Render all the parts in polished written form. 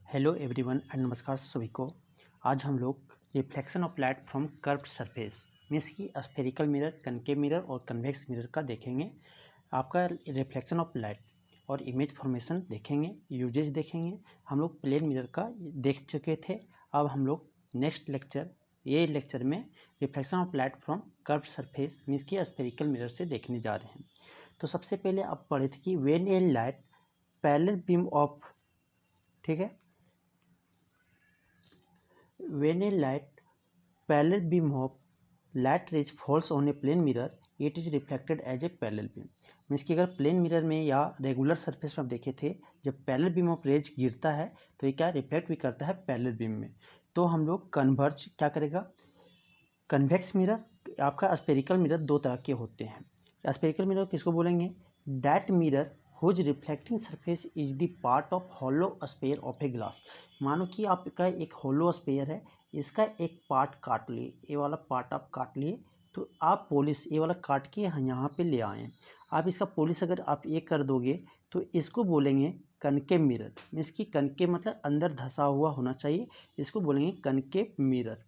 Hello everyone and नमस्कार सभी को। आज हम लोग reflection of light from curved surface means की स्फेरिकल मिरर, कनकेव मिरर और कन्वेक्स मिरर का देखेंगे। आपका रिफ्लेक्शन ऑफ लाइट और इमेज फॉर्मेशन देखेंगे, यूजेज देखेंगे। हम लोग प्लेन मिरर का देख चुके थे। अब हम लोग नेक्स्ट लेक्चर में reflection of light from curved surface means की स्फेरिकल मिरर से देखने जा रहे हैं। तो सबसे पहले आप पढ़े थे कि when A light parallel beam of, ठीक है, when a light parallel beam of light rays falls on a plane mirror it is reflected as a parallel beam। Means कि अगर प्लेन मिरर में या रेगुलर सरफेस में आप देखे थे, जब पैरेलल बीम ऑफ रेज गिरता है तो ये क्या रिफ्लेक्ट भी करता है पैरेलल बीम में। तो हम लोग कन्वर्ज क्या करेगा, कन्वेक्स मिरर, आपका स्फेरिकल मिरर दो तरह के होते हैं। स्फेरिकल मिरर किसको बोलेंगे, that mirror whose reflecting surface is the part of hollow sphere of a glass. मानो कि आपका एक हॉलो स्फेयर है, इसका एक पार्ट काट लिए, ये वाला पार्ट आप काट लिए, तो आप पॉलिश ये वाला काट के यहाँ पे ले आए। आप इसका पॉलिश अगर आप ये कर दोगे तो इसको बोलेंगे कनकेव मिरर। मीन्स कि कनकेव मतलब अंदर धंसा हुआ होना चाहिए, इसको बोलेंगे कनकेव मिरर,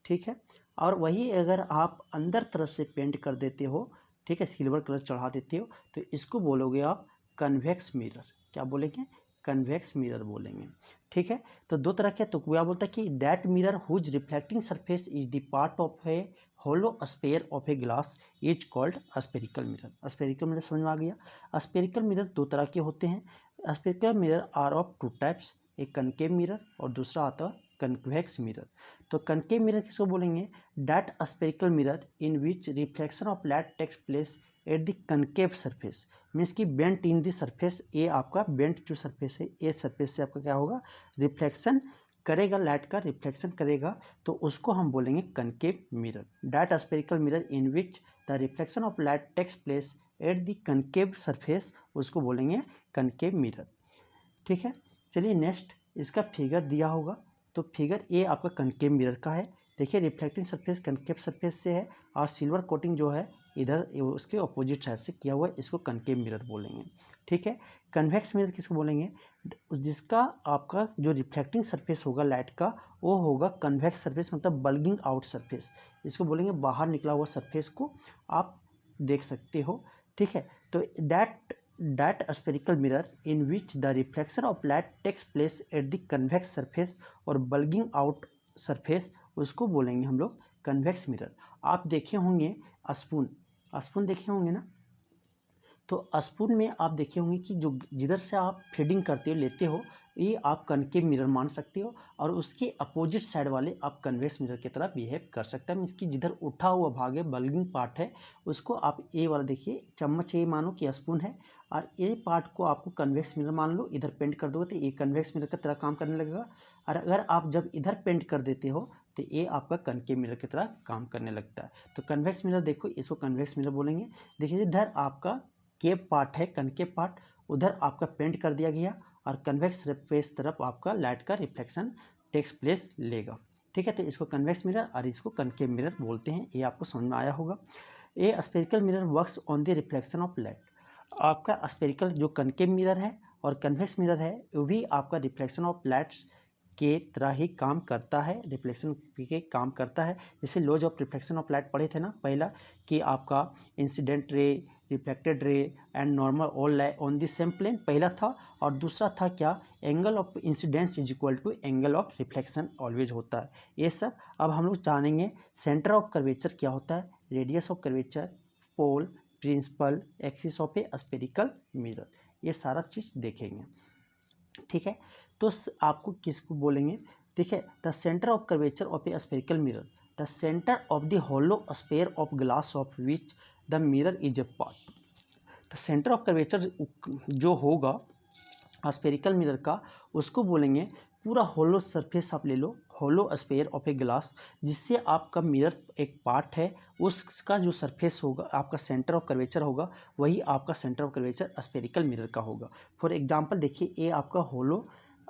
ठीक है। और वही अगर आप अंदर तरफ से पेंट कर देते हो, ठीक है, सिल्वर कलर चढ़ा देते हो, तो इसको बोलोगे आप कन्वेक्स मिरर। क्या बोलेंगे, कन्वेक्स मिरर बोलेंगे, ठीक है। तो दो तरह के, तो क्या बोलता है कि that mirror whose reflecting surface is the part of a hollow sphere of a glass is called spherical mirror. Spherical mirror समझ में आ गया। स्फेरिकल मिरर दो तरह के होते हैं। Spherical mirror are of two types, एक कनकेव मिरर और दूसरा आता है कन्वेक्स मिरर। तो कनकेव मिरर किसको बोलेंगे, that spherical mirror in which reflection of light takes place at the concave surface. Means की बेंट इन द सरफेस, ये आपका बेंट जो सरफेस है, ये सरफेस से आपका क्या होगा, रिफ्लेक्शन करेगा, लाइट का रिफ्लेक्शन करेगा, तो उसको हम बोलेंगे concave mirror. That spherical mirror in which the reflection of light takes place at the concave surface, उसको बोलेंगे कनकेव मिरर, ठीक है। चलिए नेक्स्ट, इसका फिगर दिया होगा, तो फिगर ए आपका कनकेव मिरर का है। देखिए रिफ्लेक्टिंग सरफेस कनकेव सरफेस से है और सिल्वर कोटिंग जो है इधर उसके अपोजिट साइड से किया हुआ है, इसको कनकेव मिरर बोलेंगे, ठीक है। कन्वेक्स मिरर किसको बोलेंगे, जिसका आपका जो रिफ्लेक्टिंग सरफेस होगा लाइट का, वो होगा कन्वेक्स सरफेस, मतलब बल्गिंग आउट सरफेस, इसको बोलेंगे बाहर निकला हुआ सरफेस को आप देख सकते हो, ठीक है। तो that spherical mirror in which the reflection of light takes place at the convex surface और bulging out surface, उसको बोलेंगे हम लोग कन्वेक्स मिरर। आप देखे होंगे स्पून देखे होंगे ना, तो स्पून में आप देखे होंगे कि जो जिधर से आप फीडिंग करते हो, लेते हो, ये आप कनकेव मिरर मान सकते हो, और उसके अपोजिट साइड वाले आप कन्वेक्स मिरर की तरह बिहेव कर सकते हैं। इसकी जिधर उठा हुआ भाग है, बल्गिंग पार्ट है, उसको आप ये वाला देखिए, चम्मच ये मानो कि स्पून है, और ये पार्ट को आपको कन्वेक्स मिरर मान लो, इधर पेंट कर दोगे तो ये कन्वेक्स मिरर की तरह काम करने लगेगा। और अगर आप जब इधर पेंट कर देते हो तो ये आपका कनकेव मिरर की तरह काम करने लगता है। तो कन्वेक्स मिरर देखो, इसको कन्वेक्स मिरर बोलेंगे। देखिए इधर आपका केव पार्ट है, कनकेव पार्ट, उधर आपका पेंट कर दिया गया, और कन्वेक्स सरफेस तरफ आपका लाइट का रिफ्लेक्शन टेक्स प्लेस लेगा, ठीक है। तो इसको कन्वेक्स मिरर और इसको कनकेव मिरर बोलते हैं। ये आपको समझ में आया होगा। ये spherical mirror works on the reflection of light. आपका स्फेरिकल जो कनकेव मिरर है और कन्वेक्स मिरर है, वो भी आपका रिफ्लेक्शन ऑफ लाइट्स के तरह ही काम करता है, रिफ्लेक्शन के काम करता है। जैसे laws of reflection of light पढ़े थे ना पहला, कि आपका incident ray, reflected ray and normal all on the same plane, पहला था। और दूसरा था क्या, angle of incidence is equal to angle of reflection always होता है। ये सब अब हम लोग जानेंगे। सेंटर ऑफ कर्वेचर क्या होता है, radius of curvature, pole, principal, axis of a spherical mirror, ये सारा चीज़ देखेंगे, ठीक है। तो आपको किसको बोलेंगे, देखिए the centre of curvature of a spherical mirror, the centre of the hollow sphere of glass of which the mirror is a part. The centre of curvature जो होगा स्फेरिकल मिरर का, उसको बोलेंगे पूरा होलो सरफेस आप ले लो, hollow sphere of a glass, जिससे आपका मिरर एक पार्ट है, उसका जो सरफेस होगा आपका सेंटर ऑफ कर्वेचर होगा, वही आपका centre of curvature spherical mirror का होगा। फॉर एग्जांपल देखिए, ये आपका होलो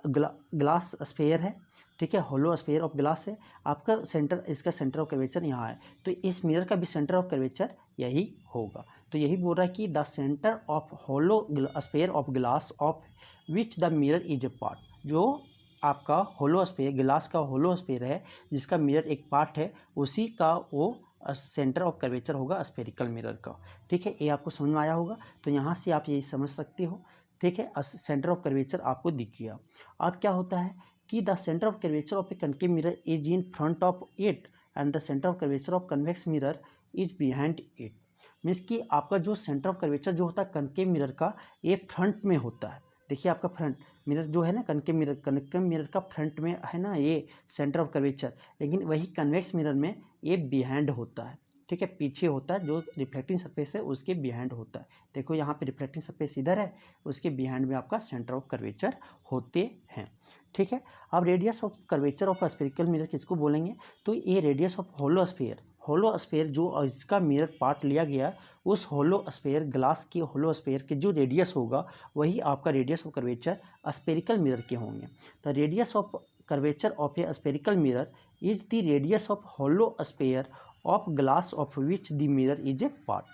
ग्लास स्फेयर है, ठीक है, होलो स्फेयर ऑफ ग्लास है, आपका सेंटर, इसका सेंटर ऑफ कर्वेचर यहाँ है, तो इस मिरर का भी सेंटर ऑफ कर्वेचर यही होगा। तो यही बोल रहा है कि the centre of hollow sphere of glass of which the mirror is a part, जो आपका होलोस्फेयर, ग्लास का होलोस्फेयर है जिसका मिरर एक पार्ट है, उसी का वो सेंटर ऑफ कर्वेचर होगा स्फेरिकल मिरर का। ठीक है, ये आपको समझ में आया होगा। तो यहाँ से आप यही समझ सकते हो। ठीक है, सेंटर ऑफ कर्वेचर आपको दिख गया। अब क्या होता है कि the centre of curvature of a concave mirror is in front of it and the centre of curvature of convex mirror is behind it. Means कि आपका जो सेंटर ऑफ कर्वेचर जो होता है कनकेव मिरर का, ये फ्रंट में होता है। देखिए आपका फ्रंट मिरर जो है ना, कनकेव मिरर का फ्रंट में है ना ये सेंटर ऑफ कर्वेचर, लेकिन वही कन्वेक्स मिरर में ये बिहाइंड होता है। ठीक है, पीछे होता है, जो रिफ्लेक्टिंग सरफेस है उसके बिहाइंड होता है। देखो यहाँ पे रिफ्लेक्टिंग सरफेस इधर है, उसके बिहाइंड में आपका सेंटर ऑफ कर्वेचर होते हैं। ठीक है, अब radius of curvature of spherical mirror किसको बोलेंगे? तो ये रेडियस ऑफ होलोस्फेयर जो इसका मिरर पार्ट लिया गया, उस होलोस्फेयर, ग्लास की होलोस्फेयर के जो रेडियस होगा वही आपका radius of curvature spherical mirror के होंगे। The radius of curvature of a spherical mirror is the radius of hollow sphere of glass of which the mirror is a part.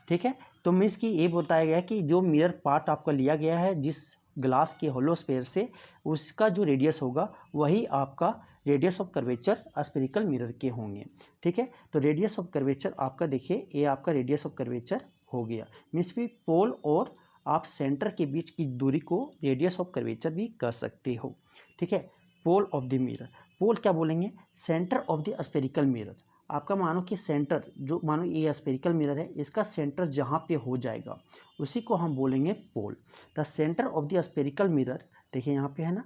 ठीक है, तो मीन्स कि ये बताया गया कि जो मिरर पार्ट आपका लिया गया है जिस ग्लास के होलोस्फेयर से, उसका जो रेडियस होगा वही आपका radius of curvature spherical mirror के होंगे। ठीक है, तो रेडियस ऑफ कर्वेचर आपका देखिए ये आपका रेडियस ऑफ कर्वेचर हो गया। मीन्स भी पोल और आप सेंटर के बीच की दूरी को रेडियस ऑफ कर्वेचर भी कह सकते हो। ठीक है, पोल ऑफ द मिरर, पोल क्या बोलेंगे? Centre of the spherical mirror. आपका मानो कि सेंटर, जो मानो ये स्फेरिकल मिरर है, इसका सेंटर जहाँ पे हो जाएगा उसी को हम बोलेंगे pole. The centre of the spherical mirror, देखिए यहाँ पे है ना,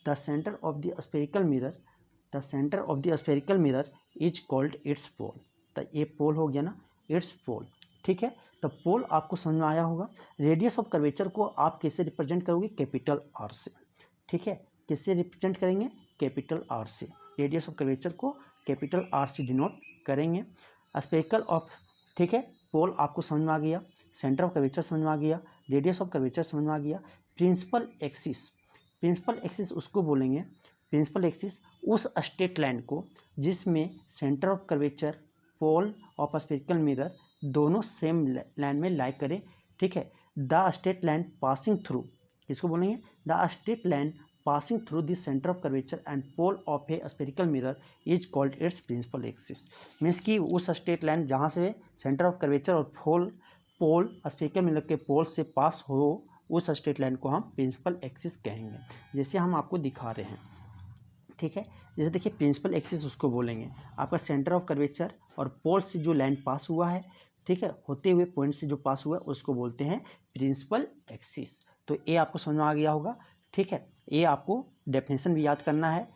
the centre of the spherical mirror, the centre of the spherical mirror is called its pole. तो ये पोल हो गया ना, इट्स पोल। ठीक है, तो पोल आपको समझ में आया होगा। रेडियस ऑफ कर्वेचर को आप कैसे रिप्रेजेंट करोगे? कैपिटल आर से। ठीक है, किससे रिप्रेजेंट करेंगे? कैपिटल आर से। रेडियस ऑफ कर्वेचर को कैपिटल आर से डिनोट करेंगे। स्फेरिकल ऑफ, ठीक है, पोल आपको समझ में आ गया, सेंटर ऑफ कर्वेचर समझ में आ गया, रेडियस ऑफ कर्वेचर समझ में आ गया। प्रिंसिपल एक्सिस उसको बोलेंगे, प्रिंसिपल एक्सिस उस स्ट्रेट लाइन को जिसमें centre of curvature, pole of spherical mirror दोनों सेम लाइन में लाई करें। ठीक है, the straight line passing through, किसको बोलेंगे? The straight line passing through the center of curvature and pole of a spherical mirror is called its principal axis। Means कि उस straight line जहाँ से सेंटर ऑफ कर्वेचर और पोल spherical mirror के पोल से pass हो, उस स्ट्रेट लाइन को हम प्रिंसिपल एक्सिस कहेंगे, जैसे हम आपको दिखा रहे हैं। ठीक है, जैसे देखिए प्रिंसिपल एक्सिस उसको बोलेंगे आपका सेंटर ऑफ कर्वेचर और पोल से जो लाइन पास हुआ है, ठीक है, होते हुए पॉइंट से जो पास हुआ है उसको बोलते हैं प्रिंसिपल एक्सिस। तो ये आपको समझ में आ गया होगा। ठीक है, ये आपको डेफिनेशन भी याद करना है।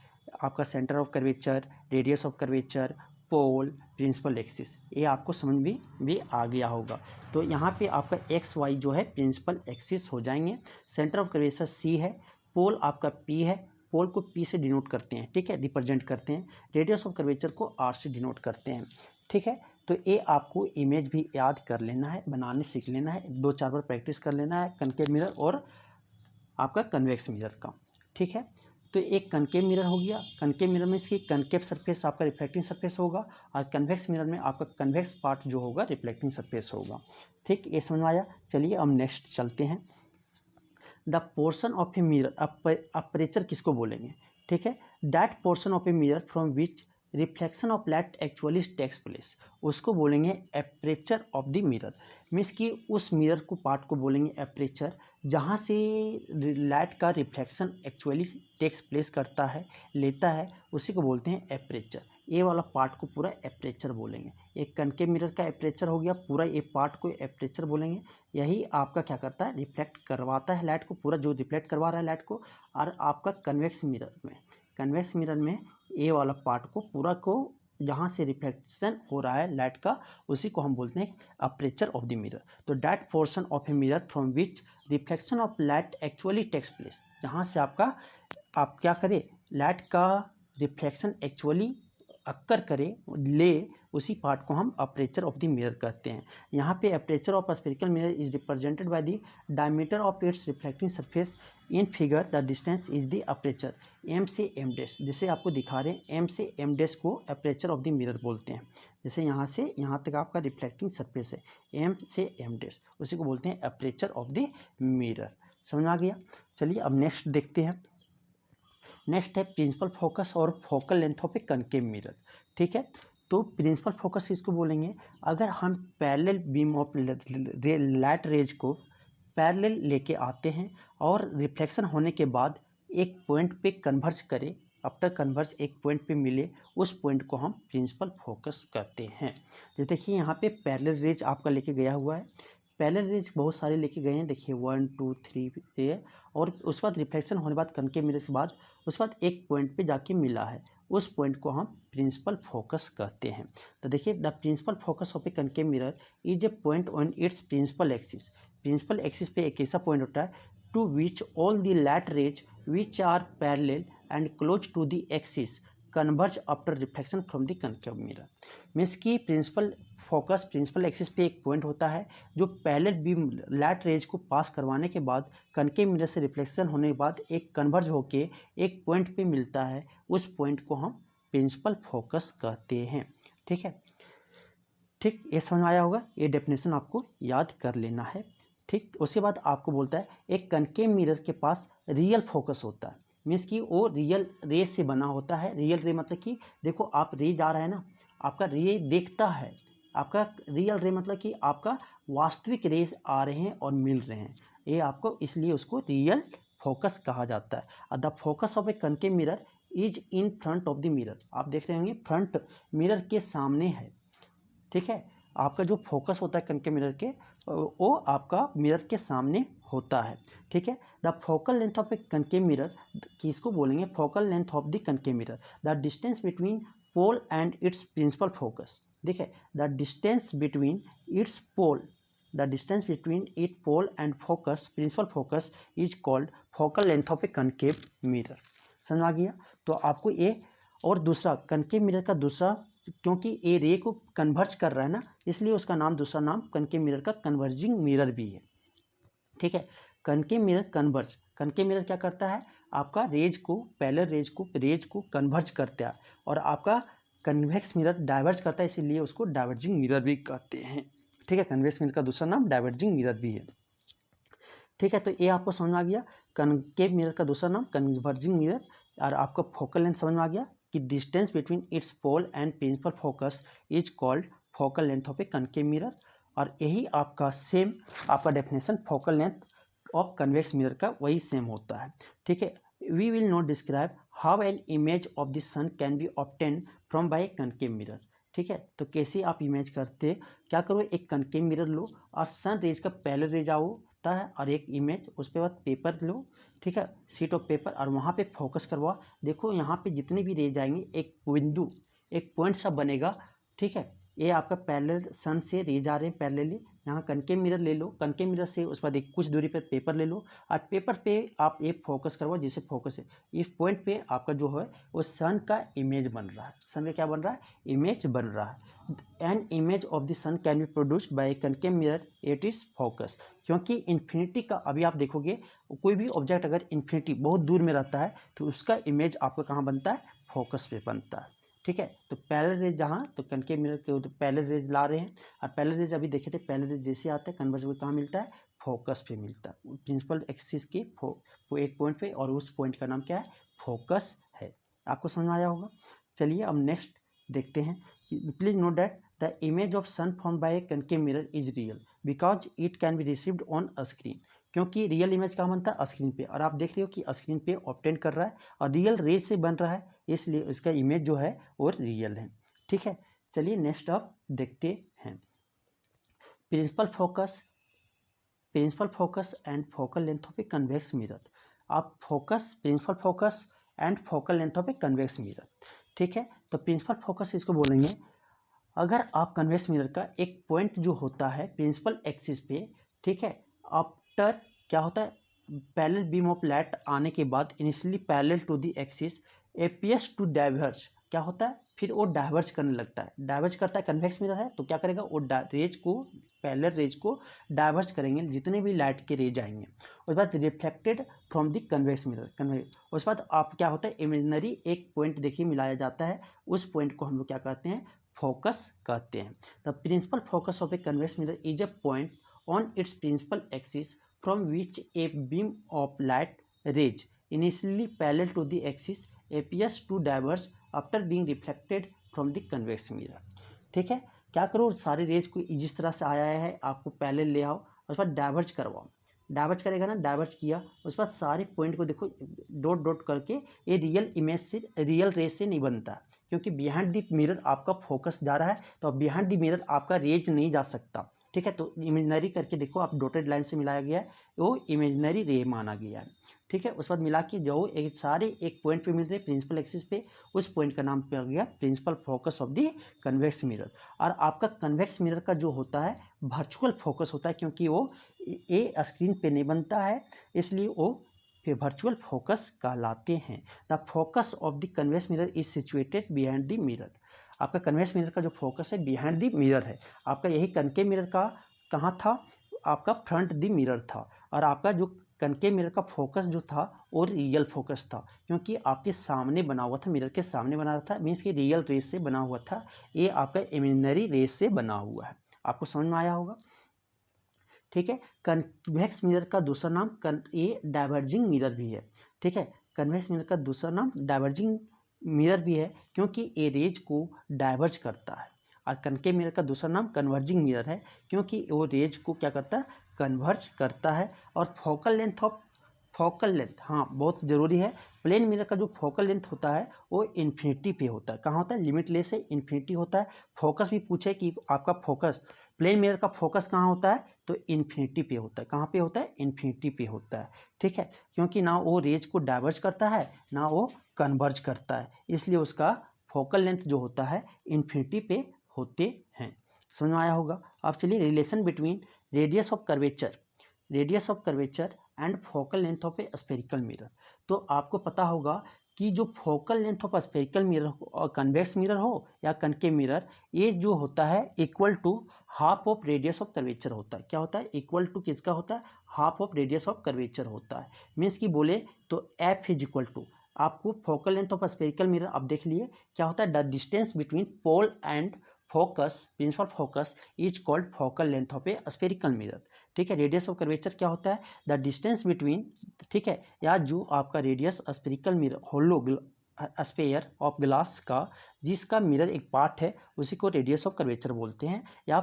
आपका centre of curvature, radius of curvature, pole, principal axis, ये आपको समझ भी आ गया होगा। तो यहाँ पे आपका एक्स वाई जो है प्रिंसिपल एक्सिस हो जाएंगे। सेंटर ऑफ कर्वेचर सी है, पोल आपका पी है, पोल को पी से डिनोट करते हैं। ठीक है, रिप्रेजेंट करते हैं। रेडियस ऑफ कर्वेचर को आर से डिनोट करते हैं। ठीक है, तो ये आपको इमेज भी याद कर लेना है, बनाने सीख लेना है, 2-4 बार प्रैक्टिस कर लेना है कनकेव मिरर और आपका कन्वेक्स मिरर का। ठीक है, तो एक कनकेव मिरर हो गया। कनकेव मिरर में इसकी कनकेव सरफेस आपका रिफ्लेक्टिंग सरफेस होगा और कन्वेक्स मिरर में आपका कन्वेक्स पार्ट जो होगा रिफ्लेक्टिंग सरफेस होगा। ठीक, ये समझ में आया। चलिए अब नेक्स्ट चलते हैं। The portion of a mirror, aperture किसको बोलेंगे? ठीक है, that portion of a mirror from which reflection of light actually takes place, उसको बोलेंगे aperture of the mirror. Means कि उस मिरर को पार्ट को बोलेंगे एपरेचर, जहाँ से लाइट का रिफ्लेक्शन एक्चुअली टेक्स प्लेस करता है, लेता है, उसी को बोलते हैं एपरेचर। ये वाला पार्ट को पूरा एपरेचर बोलेंगे। एक कनकेव मिरर का एपरेचर हो गया, पूरा ये पार्ट को एपरेचर बोलेंगे। यही आपका क्या करता है? रिफ्लेक्ट करवाता है लाइट को, पूरा जो रिफ्लेक्ट करवा रहा है लाइट को। और आपका कन्वेक्स मिरर में ये वाला पार्ट को पूरा को जहाँ से रिफ्लेक्शन हो रहा है लाइट का, उसी को हम बोलते हैं अपर्चर ऑफ द मिरर। तो that portion of a mirror from which reflection of light actually takes place, जहाँ से आप क्या करें, लाइट का रिफ्लेक्शन एक्चुअली अक्कर करे, ले, उसी पार्ट को हम अपर्चर ऑफ द मिरर कहते हैं। यहाँ पे aperture of spherical mirror is represented by the diameter of its reflecting surface. In figure the distance is the aperture M से एम डैश, जैसे आपको दिखा रहे हैं एम से एम डैश को अपर्चर ऑफ द मिरर बोलते हैं। जैसे यहाँ से यहाँ तक आपका रिफ्लेक्टिंग सरफेस है, एम से एम डैश, उसी को बोलते हैं अपर्चर ऑफ द मिरर। समझ में आ गया। चलिए अब नेक्स्ट देखते हैं। नेक्स्ट है प्रिंसिपल फोकस और focal length of a concave mirror. ठीक है, तो प्रिंसिपल फोकस इसको बोलेंगे अगर हम parallel beam of light raise को पैरेलल लेके आते हैं और रिफ्लेक्शन होने के बाद एक पॉइंट पे कन्वर्ज करें, आफ्टर कन्वर्ज एक पॉइंट पे मिले, उस पॉइंट को हम प्रिंसिपल फोकस कहते हैं। जैसे देखिए यहाँ पे पैरेलल रेज आपका लेके गया हुआ है, पैरेलल रेज बहुत सारे लेके गए हैं, देखिए 1 2 3 है, और उसके बाद रिफ्लेक्शन होने के बाद कनकेव मिरर के बाद उसके बाद एक पॉइंट पे जाके मिला है, उस पॉइंट को हम प्रिंसिपल फोकस कहते हैं। तो देखिए the principal focus of a concave mirror is a point on its principal axis. Principal axis पे एक ऐसा पॉइंट होता है to which all the light rays which are parallel and close to the axis converge after reflection from the concave mirror. Means की principal focus principal axis पे एक point होता है जो पैरेलल बीम लाइट रेज को पास करवाने के बाद कनकेव मिरर से रिफ्लेक्शन होने के बाद एक कन्वर्ज होके एक पॉइंट पे मिलता है, उस पॉइंट को हम प्रिंसिपल फोकस कहते हैं। ठीक है, ठीक, ये समझ में आया होगा, ये डेफिनेशन आपको याद कर लेना है। ठीक, उसके बाद आपको बोलता है एक कनकेव मिरर के पास रियल फोकस होता है, मीन्स कि वो रियल रे से बना होता है। रियल रे मतलब कि देखो आप रे जा रहा है ना, आपका रे देखता है, आपका रियल रे मतलब कि आपका वास्तविक रे आ रहे हैं और मिल रहे हैं, ये आपको इसलिए उसको रियल फोकस कहा जाता है। The focus of a concave mirror is in front of the mirror, आप देख रहे होंगे फ्रंट मिरर के सामने है। ठीक है, आपका जो फोकस होता है कनकेव मिरर के वो आपका मिरर के सामने होता है। ठीक है, the focal length of a concave mirror किसको बोलेंगे, focal length of the concave mirror, the distance between pole and its principal focus. देखिए the distance between its pole, the distance between it pole and focus principal focus is called focal length of a concave mirror. समझ आ गया, तो आपको ये और दूसरा concave mirror का दूसरा, क्योंकि ए रे को कन्वर्ज कर रहा है ना, इसलिए उसका नाम दूसरा नाम कनकेव मिरर का कन्वर्जिंग मिरर भी है। ठीक है, concave mirror converge, concave mirror क्या करता है, आपका रेज को पैरेलल रेज को कन्वर्ज करता है, और आपका कन्वेक्स मिरर डाइवर्ज करता है, इसीलिए उसको डाइवर्जिंग मिरर भी कहते हैं। ठीक है, कन्वेक्स मिरर का दूसरा नाम डाइवर्जिंग मिरर भी है। ठीक है, तो ये आपको समझ में आ गया, कनकेव मिरर का दूसरा नाम कन्वर्जिंग मिरर, और आपका फोकल लेंथ समझ में आ गया कि distance between its pole and principal focus is called focal length of a concave mirror. और यही आपका सेम आपका definition focal length of convex mirror का वही सेम होता है। ठीक है, we will not describe how an image of the sun can be obtain from by concave mirror. ठीक है, तो कैसे आप इमेज करते, क्या करो, एक कनकेव मिरर लो और सन रेज का पैरेलल रेज होता है और एक इमेज, उसके बाद पेपर लो, ठीक है, शीट ऑफ पेपर, और वहाँ पे फोकस करवा, देखो यहाँ पे जितने भी रेज आएंगे एक बिंदु, एक पॉइंट सा बनेगा। ठीक है, ये आपका पैरेलल सन से रेज आ रहे हैं पैरेलली, यहाँ कनकेव मिरर ले लो, कनकेव मिरर से उस बाद एक कुछ दूरी पर पेपर ले लो, और पेपर पे आप एक फोकस करवाओ, जिससे फोकस है इस पॉइंट पे आपका जो है वो सन का इमेज बन रहा है, सन का क्या बन रहा है, इमेज बन रहा है। An image of the sun can be produced by concave mirror at is focus, क्योंकि इन्फिनिटी का, अभी आप देखोगे कोई भी ऑब्जेक्ट अगर इन्फिनिटी बहुत दूर में रहता है तो उसका इमेज आपका कहाँ बनता है, फोकस पे बनता है। ठीक है, तो पैरेलल रेज जहाँ, तो कनकेव मिरर के पैरेलल रेज ला रहे हैं, और पैरेलल रेज अभी देखे थे, पैरेलल रेज जैसे आता है कन्वर्ज होकर कहाँ मिलता है, फोकस पे मिलता है, प्रिंसिपल एक्सिस के एक पॉइंट पे, और उस पॉइंट का नाम क्या है, फोकस है। आपको समझ में आया होगा। चलिए अब नेक्स्ट देखते हैं, please note that the image of sun form by a concave mirror is real because it can be received on a screen, क्योंकि रियल इमेज कहाँ बनता है, स्क्रीन पे, और आप देख रहे हो कि स्क्रीन पे ऑब्टेन कर रहा है और रियल रेज से बन रहा है, इसलिए इसका इमेज जो है वो रियल है। ठीक है, चलिए नेक्स्ट आप देखते हैं, principal focus and focal length of a convex mirror. आप focus, principal focus and focal length of a convex mirror. ठीक है, तो प्रिंसिपल फोकस इसको बोलेंगे अगर आप कन्वेक्स मिरर का एक पॉइंट जो होता है प्रिंसिपल एक्सिस पे, ठीक है, आफ्टर क्या होता है, पैरेलल बीम ऑफ लाइट आने के बाद initially parallel to the axis appears to diverge, क्या होता है, फिर वो डाइवर्ज करने लगता है, डाइवर्ज करता है, कन्वेक्स मिरर है तो क्या करेगा, वो रेज को, पैरेलल रेज को डाइवर्ज करेंगे, जितने भी लाइट के रेज आएंगे, उसके बाद reflected from the convex mirror, उसके बाद आप क्या होता है, इमेजिनरी एक पॉइंट देखिए मिलाया जाता है, उस पॉइंट को हम लोग क्या कहते हैं, फोकस कहते हैं। The principal focus of a convex mirror is a point on its principal axis from which a beam of light rays initially parallel to the axis appears to diverge after being reflected from the convex mirror। ठीक है, क्या करो, सारे raise को जिस तरह से आया है आपको पैरेलल ले आओ, उसके बाद डाइवर्ज करवाओ। डाइवर्ज करेगा ना, डाइवर्ज किया, उसके बाद सारे पॉइंट को देखो डॉट डॉट करके, ये रियल इमेज से, रियल रेज से नहीं बनता, क्योंकि बिहाइंड द मिरर आपका फोकस जा रहा है, तो बिहाइंड द मिरर आपका रेज नहीं जा सकता। ठीक है, तो इमेजनरी करके देखो, आप डॉटेड लाइन से मिलाया गया है, वो इमेजनरी रे माना गया है। ठीक है, उसके बाद मिला के जो एक सारे एक पॉइंट पे मिल रहे प्रिंसिपल एक्सिस पे, उस पॉइंट का नाम पड़ गया principal focus of the convex mirror. और आपका कन्वेक्स मिरर का जो होता है वर्चुअल फोकस होता है, क्योंकि वो ये स्क्रीन पे नहीं बनता है, इसलिए वो फिर वर्चुअल फोकस कहलाते हैं। The focus of the convex mirror is situated behind the mirror. आपका कन्वेक्स मिरर का जो फोकस है बिहाइंड द मिरर है। आपका यही कनकेव मिरर का कहाँ था, आपका फ्रंट द मिरर था। और आपका जो कनकेव मिरर का फोकस जो था वो रियल फोकस था, क्योंकि आपके सामने बना हुआ था, मिरर के सामने बना था, मीन्स कि रियल रेस से बना हुआ था, ये आपका इमेजिनरी रेस से बना हुआ है। आपको समझ में आया होगा। ठीक है, कन्वेक्स मिरर का दूसरा नाम ये डाइवर्जिंग मिरर भी है। ठीक है, कन्वेक्स मिरर का दूसरा नाम डाइवर्जिंग मिरर भी है, क्योंकि ये रेज को डाइवर्ज करता है। और कनकेव मिरर का दूसरा नाम कन्वर्जिंग मिरर है, क्योंकि वो रेज को क्या करता है, कन्वर्ज करता है। और फोकल लेंथ, हाँ बहुत ज़रूरी है। प्लेन मिरर का जो फोकल लेंथ होता है वो इन्फिनिटी पे होता है। कहाँ होता है, लिमिटलेस से इन्फिनिटी होता है। फोकस भी पूछे कि आपका फोकस, प्लेन मिरर का फोकस कहाँ होता है, तो इन्फिनिटी पे होता है। कहाँ पे होता है, इन्फिनिटी पे होता है। ठीक है, क्योंकि ना वो रेज को डाइवर्ज करता है ना वो कन्वर्ज करता है, इसलिए उसका फोकल लेंथ जो होता है इन्फिनिटी पे होते हैं। समझ में आया होगा। अब चलिए, relation between radius of curvature and focal length of a spherical mirror. तो आपको पता होगा कि जो focal length of spherical mirror और कन्वेक्स मिरर हो या कनकेव मिरर, ये जो होता है equal to half of radius of curvature होता है। क्या होता है, इक्वल टू किसका होता है, half of radius of curvature होता है। मीन्स की बोले तो एफ इज इक्वल टू, आपको focal length of spherical mirror अब देख लिए क्या होता है, the distance between pole and focus, principal focus is called focal length of a spherical mirror. ठीक है, रेडियस ऑफ कर्वेचर क्या होता है, द डिस्टेंस बिटवीन, ठीक है, या जो आपका radius spherical mirror hollow sphere of glass का, जिसका मिरर एक पार्ट है, उसी को रेडियस ऑफ कर्वेचर बोलते हैं, या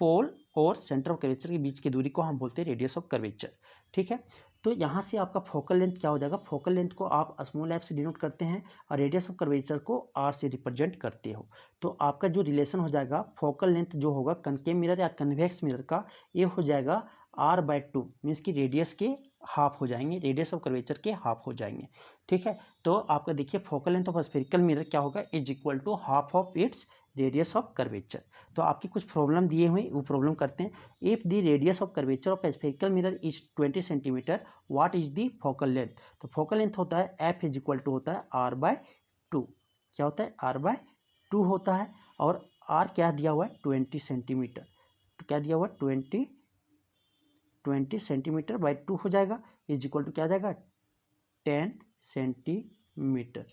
पोल और सेंटर ऑफ कर्वेचर के बीच की दूरी को हम बोलते हैं रेडियस ऑफ कर्वेचर। ठीक है, तो यहाँ से आपका फोकल लेंथ क्या हो जाएगा, फोकल लेंथ को आप स्मॉल एफ से डिनोट करते हैं और रेडियस ऑफ कर्वेचर को आर से रिप्रेजेंट करते हो। तो आपका जो रिलेशन हो जाएगा, फोकल लेंथ जो होगा कनकेव मिरर या कन्वेक्स मिरर का, ये हो जाएगा r/2, मीन्स की रेडियस के हाफ हो जाएंगे, रेडियस ऑफ कर्वेचर के हाफ हो जाएंगे। ठीक है, तो आपका देखिए focal length of spherical mirror क्या होगा, is equal to half of its radius of curvature. तो आपकी कुछ प्रॉब्लम दिए हुए, वो प्रॉब्लम करते हैं। If the radius of curvature of spherical mirror is 20 centimetre, what is the focal length. तो फोकल लेंथ होता है एफ इज इक्वल टू होता है r/2। क्या होता है, r/2 होता है। और r क्या दिया हुआ है, 20 सेंटीमीटर। तो क्या दिया हुआ है, 20 सेंटीमीटर बाई 2 हो जाएगा, इज इक्वल टू क्या आ जाएगा, 10 सेंटीमीटर।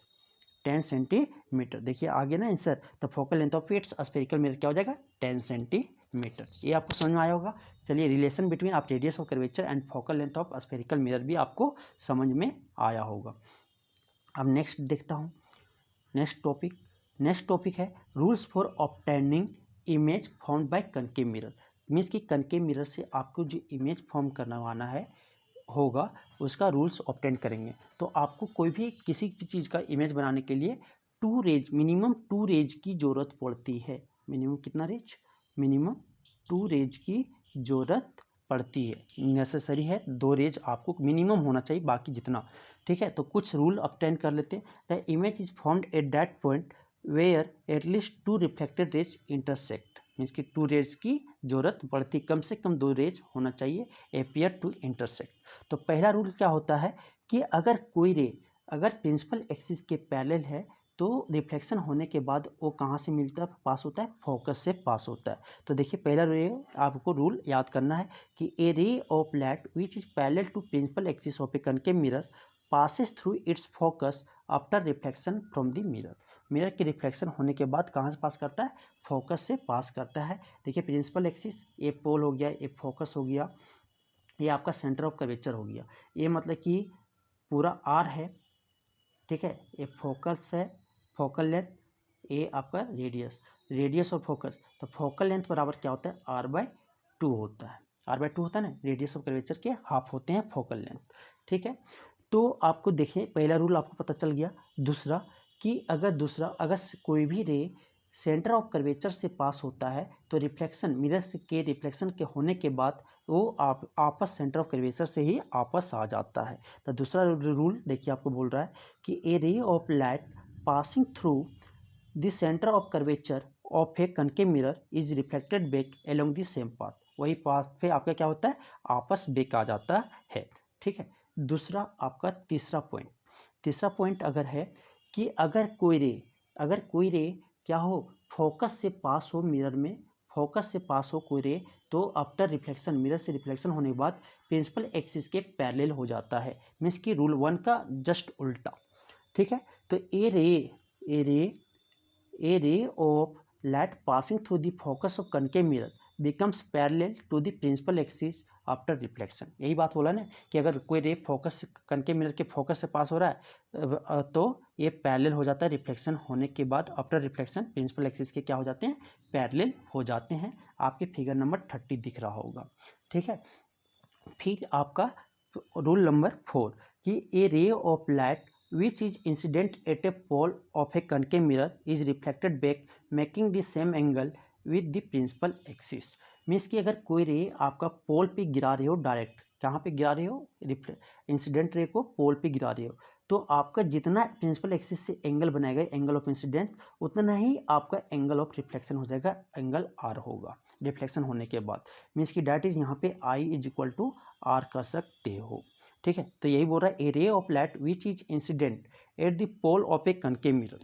10 सेंटीमीटर, देखिए आगे ना आंसर, तो focal length of its spherical mirror क्या हो जाएगा, 10 सेंटीमीटर। ये आपको समझ में आया होगा। चलिए, रिलेशन बिटवीन आप radius of curvature and focal length of spherical mirror भी आपको समझ में आया होगा। अब नेक्स्ट देखता हूँ, नेक्स्ट टॉपिक है rules for obtaining image formed bye concave mirror. Means कि कनकेव मिरर से आपको जो इमेज फॉर्म करवाना है होगा, उसका रूल्स ऑब्टेन करेंगे। तो आपको कोई भी किसी भी चीज़ का इमेज बनाने के लिए मिनिमम टू रेज की ज़रूरत पड़ती है। मिनिमम कितना रेज, मिनिमम 2 रेज की ज़रूरत पड़ती है। नेसेसरी है 2 रेज आपको मिनिमम होना चाहिए, बाकी जितना। ठीक है, तो कुछ रूल ऑब्टेन कर लेते हैं। The image is formed at that point where at least 2 reflected rays intersect. Means कि 2 रेज की ज़रूरत पड़ती, कम से कम 2 रेज होना चाहिए एपियर टू इंटरसेक्ट। तो पहला रूल क्या होता है कि अगर कोई रे अगर प्रिंसिपल एक्सिस के पैरेलल है, तो रिफ्लेक्शन होने के बाद वो कहाँ से मिलता है, पास होता है, फोकस से पास होता है। तो देखिए, पहला रे आपको रूल याद करना है कि a ray of light which is parallel to principal axis of a concave mirror passes through its focus after reflection from the mirror. Mirror की रिफ्लेक्शन होने के बाद कहाँ से पास करता है, फोकस से पास करता है। देखिए, प्रिंसिपल एक्सिस ये पोल हो गया, ये फोकस हो गया, ये आपका सेंटर ऑफ कर्वेचर हो गया। ये मतलब कि पूरा आर है, ठीक है, ये फोकस है, फोकल लेंथ, ए आपका रेडियस, रेडियस और फोकस, तो फोकल लेंथ बराबर क्या होता है, r/2 होता है, r/2 होता है ना, रेडियस ऑफ कर्वेचर के हाफ होते हैं फोकल लेंथ, ठीक है। तो आपको देखिए पहला रूल आपको पता चल गया। दूसरा कि अगर कोई भी रे सेंटर ऑफ कर्वेचर से पास होता है तो रिफ्लेक्शन मिरर के रिफ्लेक्शन के होने के बाद वो आपस सेंटर ऑफ कर्वेचर से ही आपस आ जाता है। तो दूसरा रूल देखिए आपको बोल रहा है कि a ray of light passing through the centre of curvature of a concave mirror is reflected back along the same path, वही पाथ पे आपका क्या होता है, आपस बैक आ जाता है, ठीक है। दूसरा आपका तीसरा पॉइंट अगर है कि अगर कोई रे क्या हो, फोकस से पास हो मिरर में, फोकस से पास हो कोई रे, तो आफ्टर रिफ्लेक्शन मिरर से रिफ्लेक्शन होने के बाद प्रिंसिपल एक्सिस के पैरेलल हो जाता है, मीन्स कि रूल 1 का जस्ट उल्टा, ठीक है। तो a ray of light passing through the focus of concave mirror becomes parallel to the principal axis after reflection, यही बात बोला ना कि अगर कोई रे फोकस कनकेव मिरर के फोकस से पास हो रहा है तो ये पैरेलल हो जाता है रिफ्लेक्शन होने के बाद, आफ्टर रिफ्लेक्शन प्रिंसिपल एक्सिस के क्या हो जाते हैं, पैरेलल हो जाते हैं। आपके फिगर नंबर 30 दिख रहा होगा, ठीक है। फिर आपका रूल नंबर 4 कि a ray of light which is incident at a pole of a concave mirror is reflected back making the same angle with the principal axis, means कि अगर कोई रे आपका पोल पे गिरा रहे हो, डायरेक्ट कहाँ पे गिरा रहे हो, इंसिडेंट रे को पोल पे गिरा रहे हो, तो आपका जितना प्रिंसिपल एक्सिस से एंगल बनाएगा एंगल ऑफ इंसिडेंस, उतना ही आपका एंगल ऑफ रिफ्लेक्शन हो जाएगा, एंगल आर होगा रिफ्लेक्शन होने के बाद, मीन्स कि डैट इज यहाँ पे आई इज इक्वल टू आर कर सकते हो, ठीक है। तो यही बोल रहा है a ray of light which is incident at the pole of a concave mirror,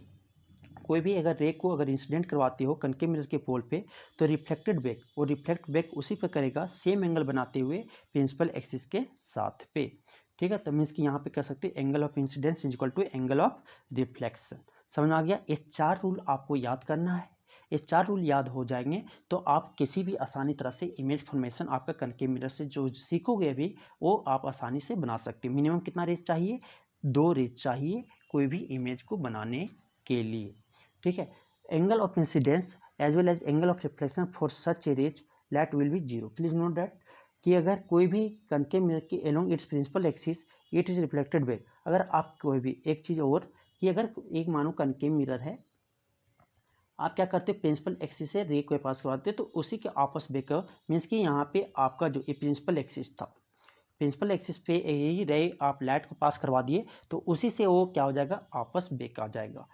कोई भी अगर रे को अगर इंसिडेंट करवाते हो कनकेव मिरर के पोल पे, तो रिफ्लेक्टेड बैक, वो रिफ्लेक्ट बैक उसी पे करेगा सेम एंगल बनाते हुए प्रिंसिपल एक्सिस के साथ पे, ठीक है। तो मीन्स कि यहाँ पे कह सकते हैं angle of incidence is equal to angle of reflection, समझ में आ गया। ये 4 रूल आपको याद करना है, ये 4 रूल याद हो जाएंगे तो आप किसी भी आसानी तरह से इमेज फॉर्मेशन आपका कनकेव मिरर से जो सीखोगे अभी वो आप आसानी से बना सकते हो। मिनिमम कितना रेज चाहिए, 2 रेज चाहिए कोई भी इमेज को बनाने के लिए, ठीक है। Angle of incidence as well as angle of reflection for such a rays light will be 0, please note that कि अगर कोई भी कनकेव मिरर के along its principal axis it is reflected back, अगर आप कोई भी एक चीज़ और कि अगर एक मानो कनकेव मिरर है, आप क्या करते हो प्रिंसिपल एक्सिस से रे को पास करवाते हो तो उसी के आपस में कर, मीन्स कि यहाँ पे आपका जो ये प्रिंसिपल एक्सिस था, प्रिंसिपल एक्सिस पे यही रे आप लाइट को पास करवा दिए तो उसी से वो क्या हो जाएगा, आपस बेक आ जाएगा,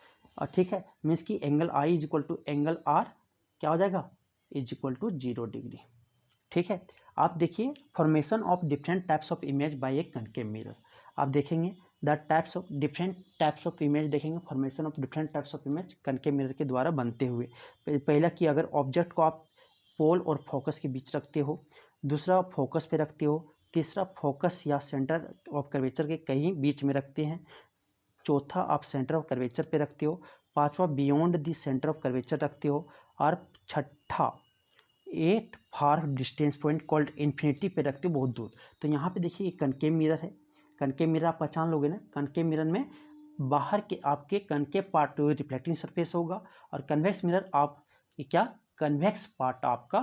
ठीक है। मीन्स कि angle I is equal to angle R क्या हो जाएगा, इज इक्वल टू 0 डिग्री, ठीक है। आप देखिए formation of different types of image by a concave mirror, आप देखेंगे the types of different types of image देखेंगे, formation of different types of image concave mirror के द्वारा बनते हुए। पहला कि अगर ऑब्जेक्ट को आप पोल और फोकस के बीच रखते हो, दूसरा फोकस पे रखते हो, तीसरा फोकस या सेंटर ऑफ कर्वेचर के कहीं बीच में रखते हैं, चौथा आप सेंटर ऑफ कर्वेचर पे रखते हो, पांचवा beyond the centre of curvature रखते हो, और छठा 8 फार डिस्टेंस पॉइंट कॉल्ड इन्फिनिटी पे रखते हो बहुत दूर। तो यहाँ पे देखिए कनकेव मिरर है, कनकेव मिरर आप पहचान लोगे ना, कनकेव मिरर में बाहर के आपके कनकेव पार्ट रिफ्लेक्टिंग सरफेस होगा और कन्वेक्स मिरर आप क्या कन्वेक्स पार्ट आपका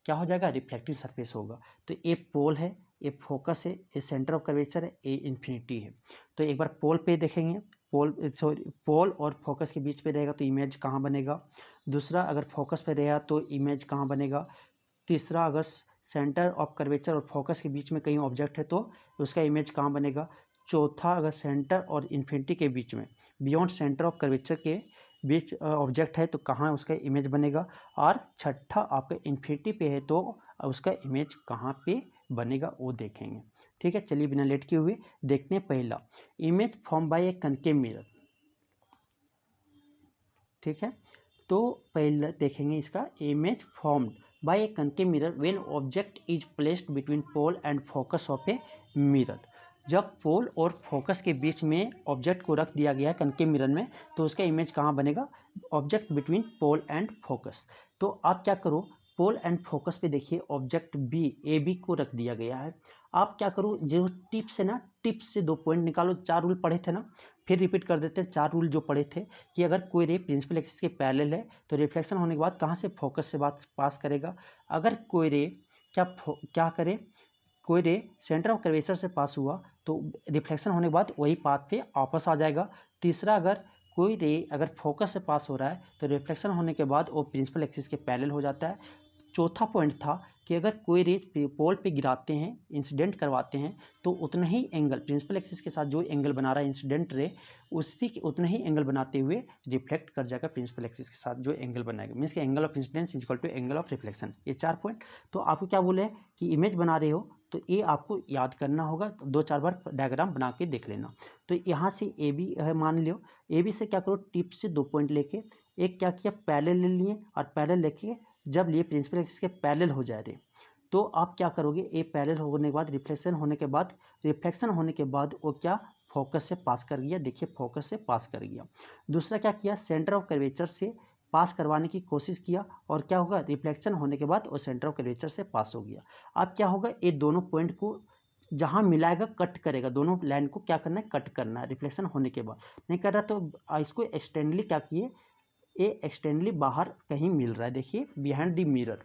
क्या हो जाएगा, रिफ्लेक्टिंग सरफेस होगा। तो ए पोल है, ए फोकस है, ए सेंटर ऑफ कर्वेचर है, ए इन्फिनिटी है। तो एक बार पोल पे देखेंगे, पोल और फोकस के बीच पे रहेगा तो इमेज कहाँ बनेगा, दूसरा अगर फोकस पे रहेगा तो इमेज कहाँ बनेगा, तीसरा अगर सेंटर ऑफ कर्वेचर और फोकस के बीच में कहीं ऑब्जेक्ट है तो उसका इमेज कहाँ बनेगा, चौथा अगर सेंटर और इन्फिनिटी के बीच में बियॉन्ड सेंटर ऑफ कर्वेचर के बीच ऑब्जेक्ट है तो कहाँ उसका इमेज बनेगा, और छठा आपका इन्फिनिटी पे है तो उसका इमेज कहाँ पे बनेगा वो देखेंगे, ठीक है। चलिए बिना लेट किए हुए देखते हैं पहला image form by a concave mirror, ठीक है। तो पहले देखेंगे इसका image formed by a concave mirror when object is placed between pole and focus of a mirror, जब पोल और फोकस के बीच में ऑब्जेक्ट को रख दिया गया है कनकेव मिरर में तो उसका इमेज कहाँ बनेगा, object between pole and focus. तो आप क्या करो, पोल एंड फोकस पे देखिए ऑब्जेक्ट बी ए बी को रख दिया गया है। आप क्या करो, जो टिप्स है ना, टिप्स से 2 पॉइंट निकालो। 4 रूल पढ़े थे ना, फिर रिपीट कर देते हैं। 4 रूल जो पढ़े थे कि अगर कोई रे प्रिंसिपल एक्सिस के पैरेलल है तो रिफ्लेक्शन होने के बाद कहाँ से फोकस से बात पास करेगा। अगर कोई रे क्या करे, कोई रे सेंटर ऑफ कर्वेचर से पास हुआ तो रिफ्लेक्शन होने के बाद वही पाथ पे वापस आ जाएगा। तीसरा, अगर कोई रे अगर फोकस से पास हो रहा है तो रिफ्लेक्शन होने के बाद वो प्रिंसिपल एक्सिस के पैरेलल हो जाता है। चौथा पॉइंट था कि अगर कोई रे पोल पे गिराते हैं, इंसिडेंट करवाते हैं, तो उतना ही एंगल प्रिंसिपल एक्सिस के साथ जो एंगल बना रहा है इंसिडेंट रे, उसी उतना ही एंगल बनाते हुए रिफ्लेक्ट कर जाएगा प्रिंसिपल एक्सिस के साथ जो एंगल बनाएगा। मीन्स कि angle of incidence is equal to angle of reflection. ये 4 पॉइंट। तो आपको क्या बोले कि इमेज बना रहे हो तो ये आपको याद करना होगा, तो 2-4 बार डायग्राम बना के देख लेना। तो यहाँ से ए बी है, मान लो ए बी से क्या करो, टिप से 2 पॉइंट लेके एक क्या किया, पैरेलल ले लिए, और पैरेलल लेके जब लिए प्रिंसिपल एक्सिस के पैरेलल हो जाए रे, तो आप क्या करोगे, ए पैरेलल होने के बाद रिफ्लेक्शन होने के बाद वो क्या फोकस से पास कर गया। देखिए फोकस से पास कर गया। दूसरा क्या किया, सेंटर ऑफ कर्वेचर से पास करवाने की कोशिश किया, और क्या होगा, रिफ्लेक्शन होने के बाद वो सेंटर ऑफ कर्वेचर से पास हो गया। अब क्या होगा, ये दोनों पॉइंट को जहाँ मिलाएगा कट करेगा, दोनों लाइन को क्या करना है, कट करना है रिफ्लेक्शन होने के बाद। नहीं कर रहा तो इसको एक्सटेंडली क्या किए, ये एक्सटेंडली बाहर कहीं मिल रहा है। देखिए बिहाइंड द मिरर,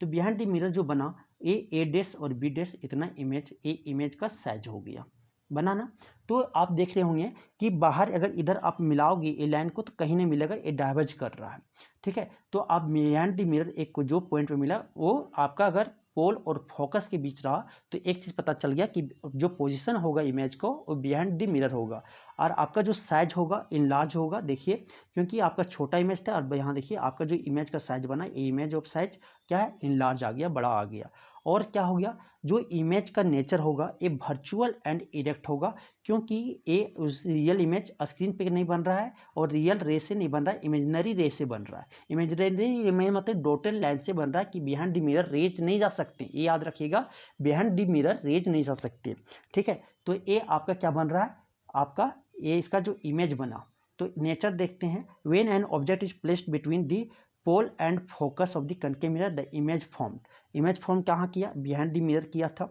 तो बिहाइंड द मिरर जो बना, ए डैश और बी डैश इतना इमेज का साइज हो गया, बना ना। तो आप देख रहे होंगे कि बाहर अगर इधर आप मिलाओगे ये लाइन को तो कहीं नहीं मिलेगा, ये डाइवर्ज कर रहा है। ठीक है, तो आप बिहाइंड द मिरर एक को जो पॉइंट पे मिला वो आपका अगर पोल और फोकस के बीच रहा तो एक चीज़ पता चल गया कि जो पोजीशन होगा इमेज को वो बिहाइंड द मिरर होगा, और आपका जो साइज होगा इनलार्ज होगा। देखिए क्योंकि आपका छोटा इमेज था, और यहाँ देखिए आपका जो इमेज का साइज बना, ये इमेज ऑफ साइज क्या है, इनलार्ज आ गया, बड़ा आ गया। और क्या हो गया, जो इमेज का नेचर होगा ये वर्चुअल एंड इरेक्ट होगा, क्योंकि ये उस रियल इमेज स्क्रीन पे नहीं बन रहा है और रियल रे से नहीं बन रहा है, इमेजिनरी रे से बन रहा है। इमेजिनरी इमेज मतलब डॉटेड लाइन से बन रहा है कि बिहाइंड द मिरर रेज नहीं जा सकते, ये याद रखिएगा, बिहाइंड द मिरर रेज नहीं जा सकते। ठीक है, तो ये आपका क्या बन रहा है, आपका ये इसका जो इमेज बना। तो नेचर देखते हैं, when an object is placed between the pole and focus of the concave mirror the image form. Image form कहाँ किया, बिहाइंड द मिरर किया था।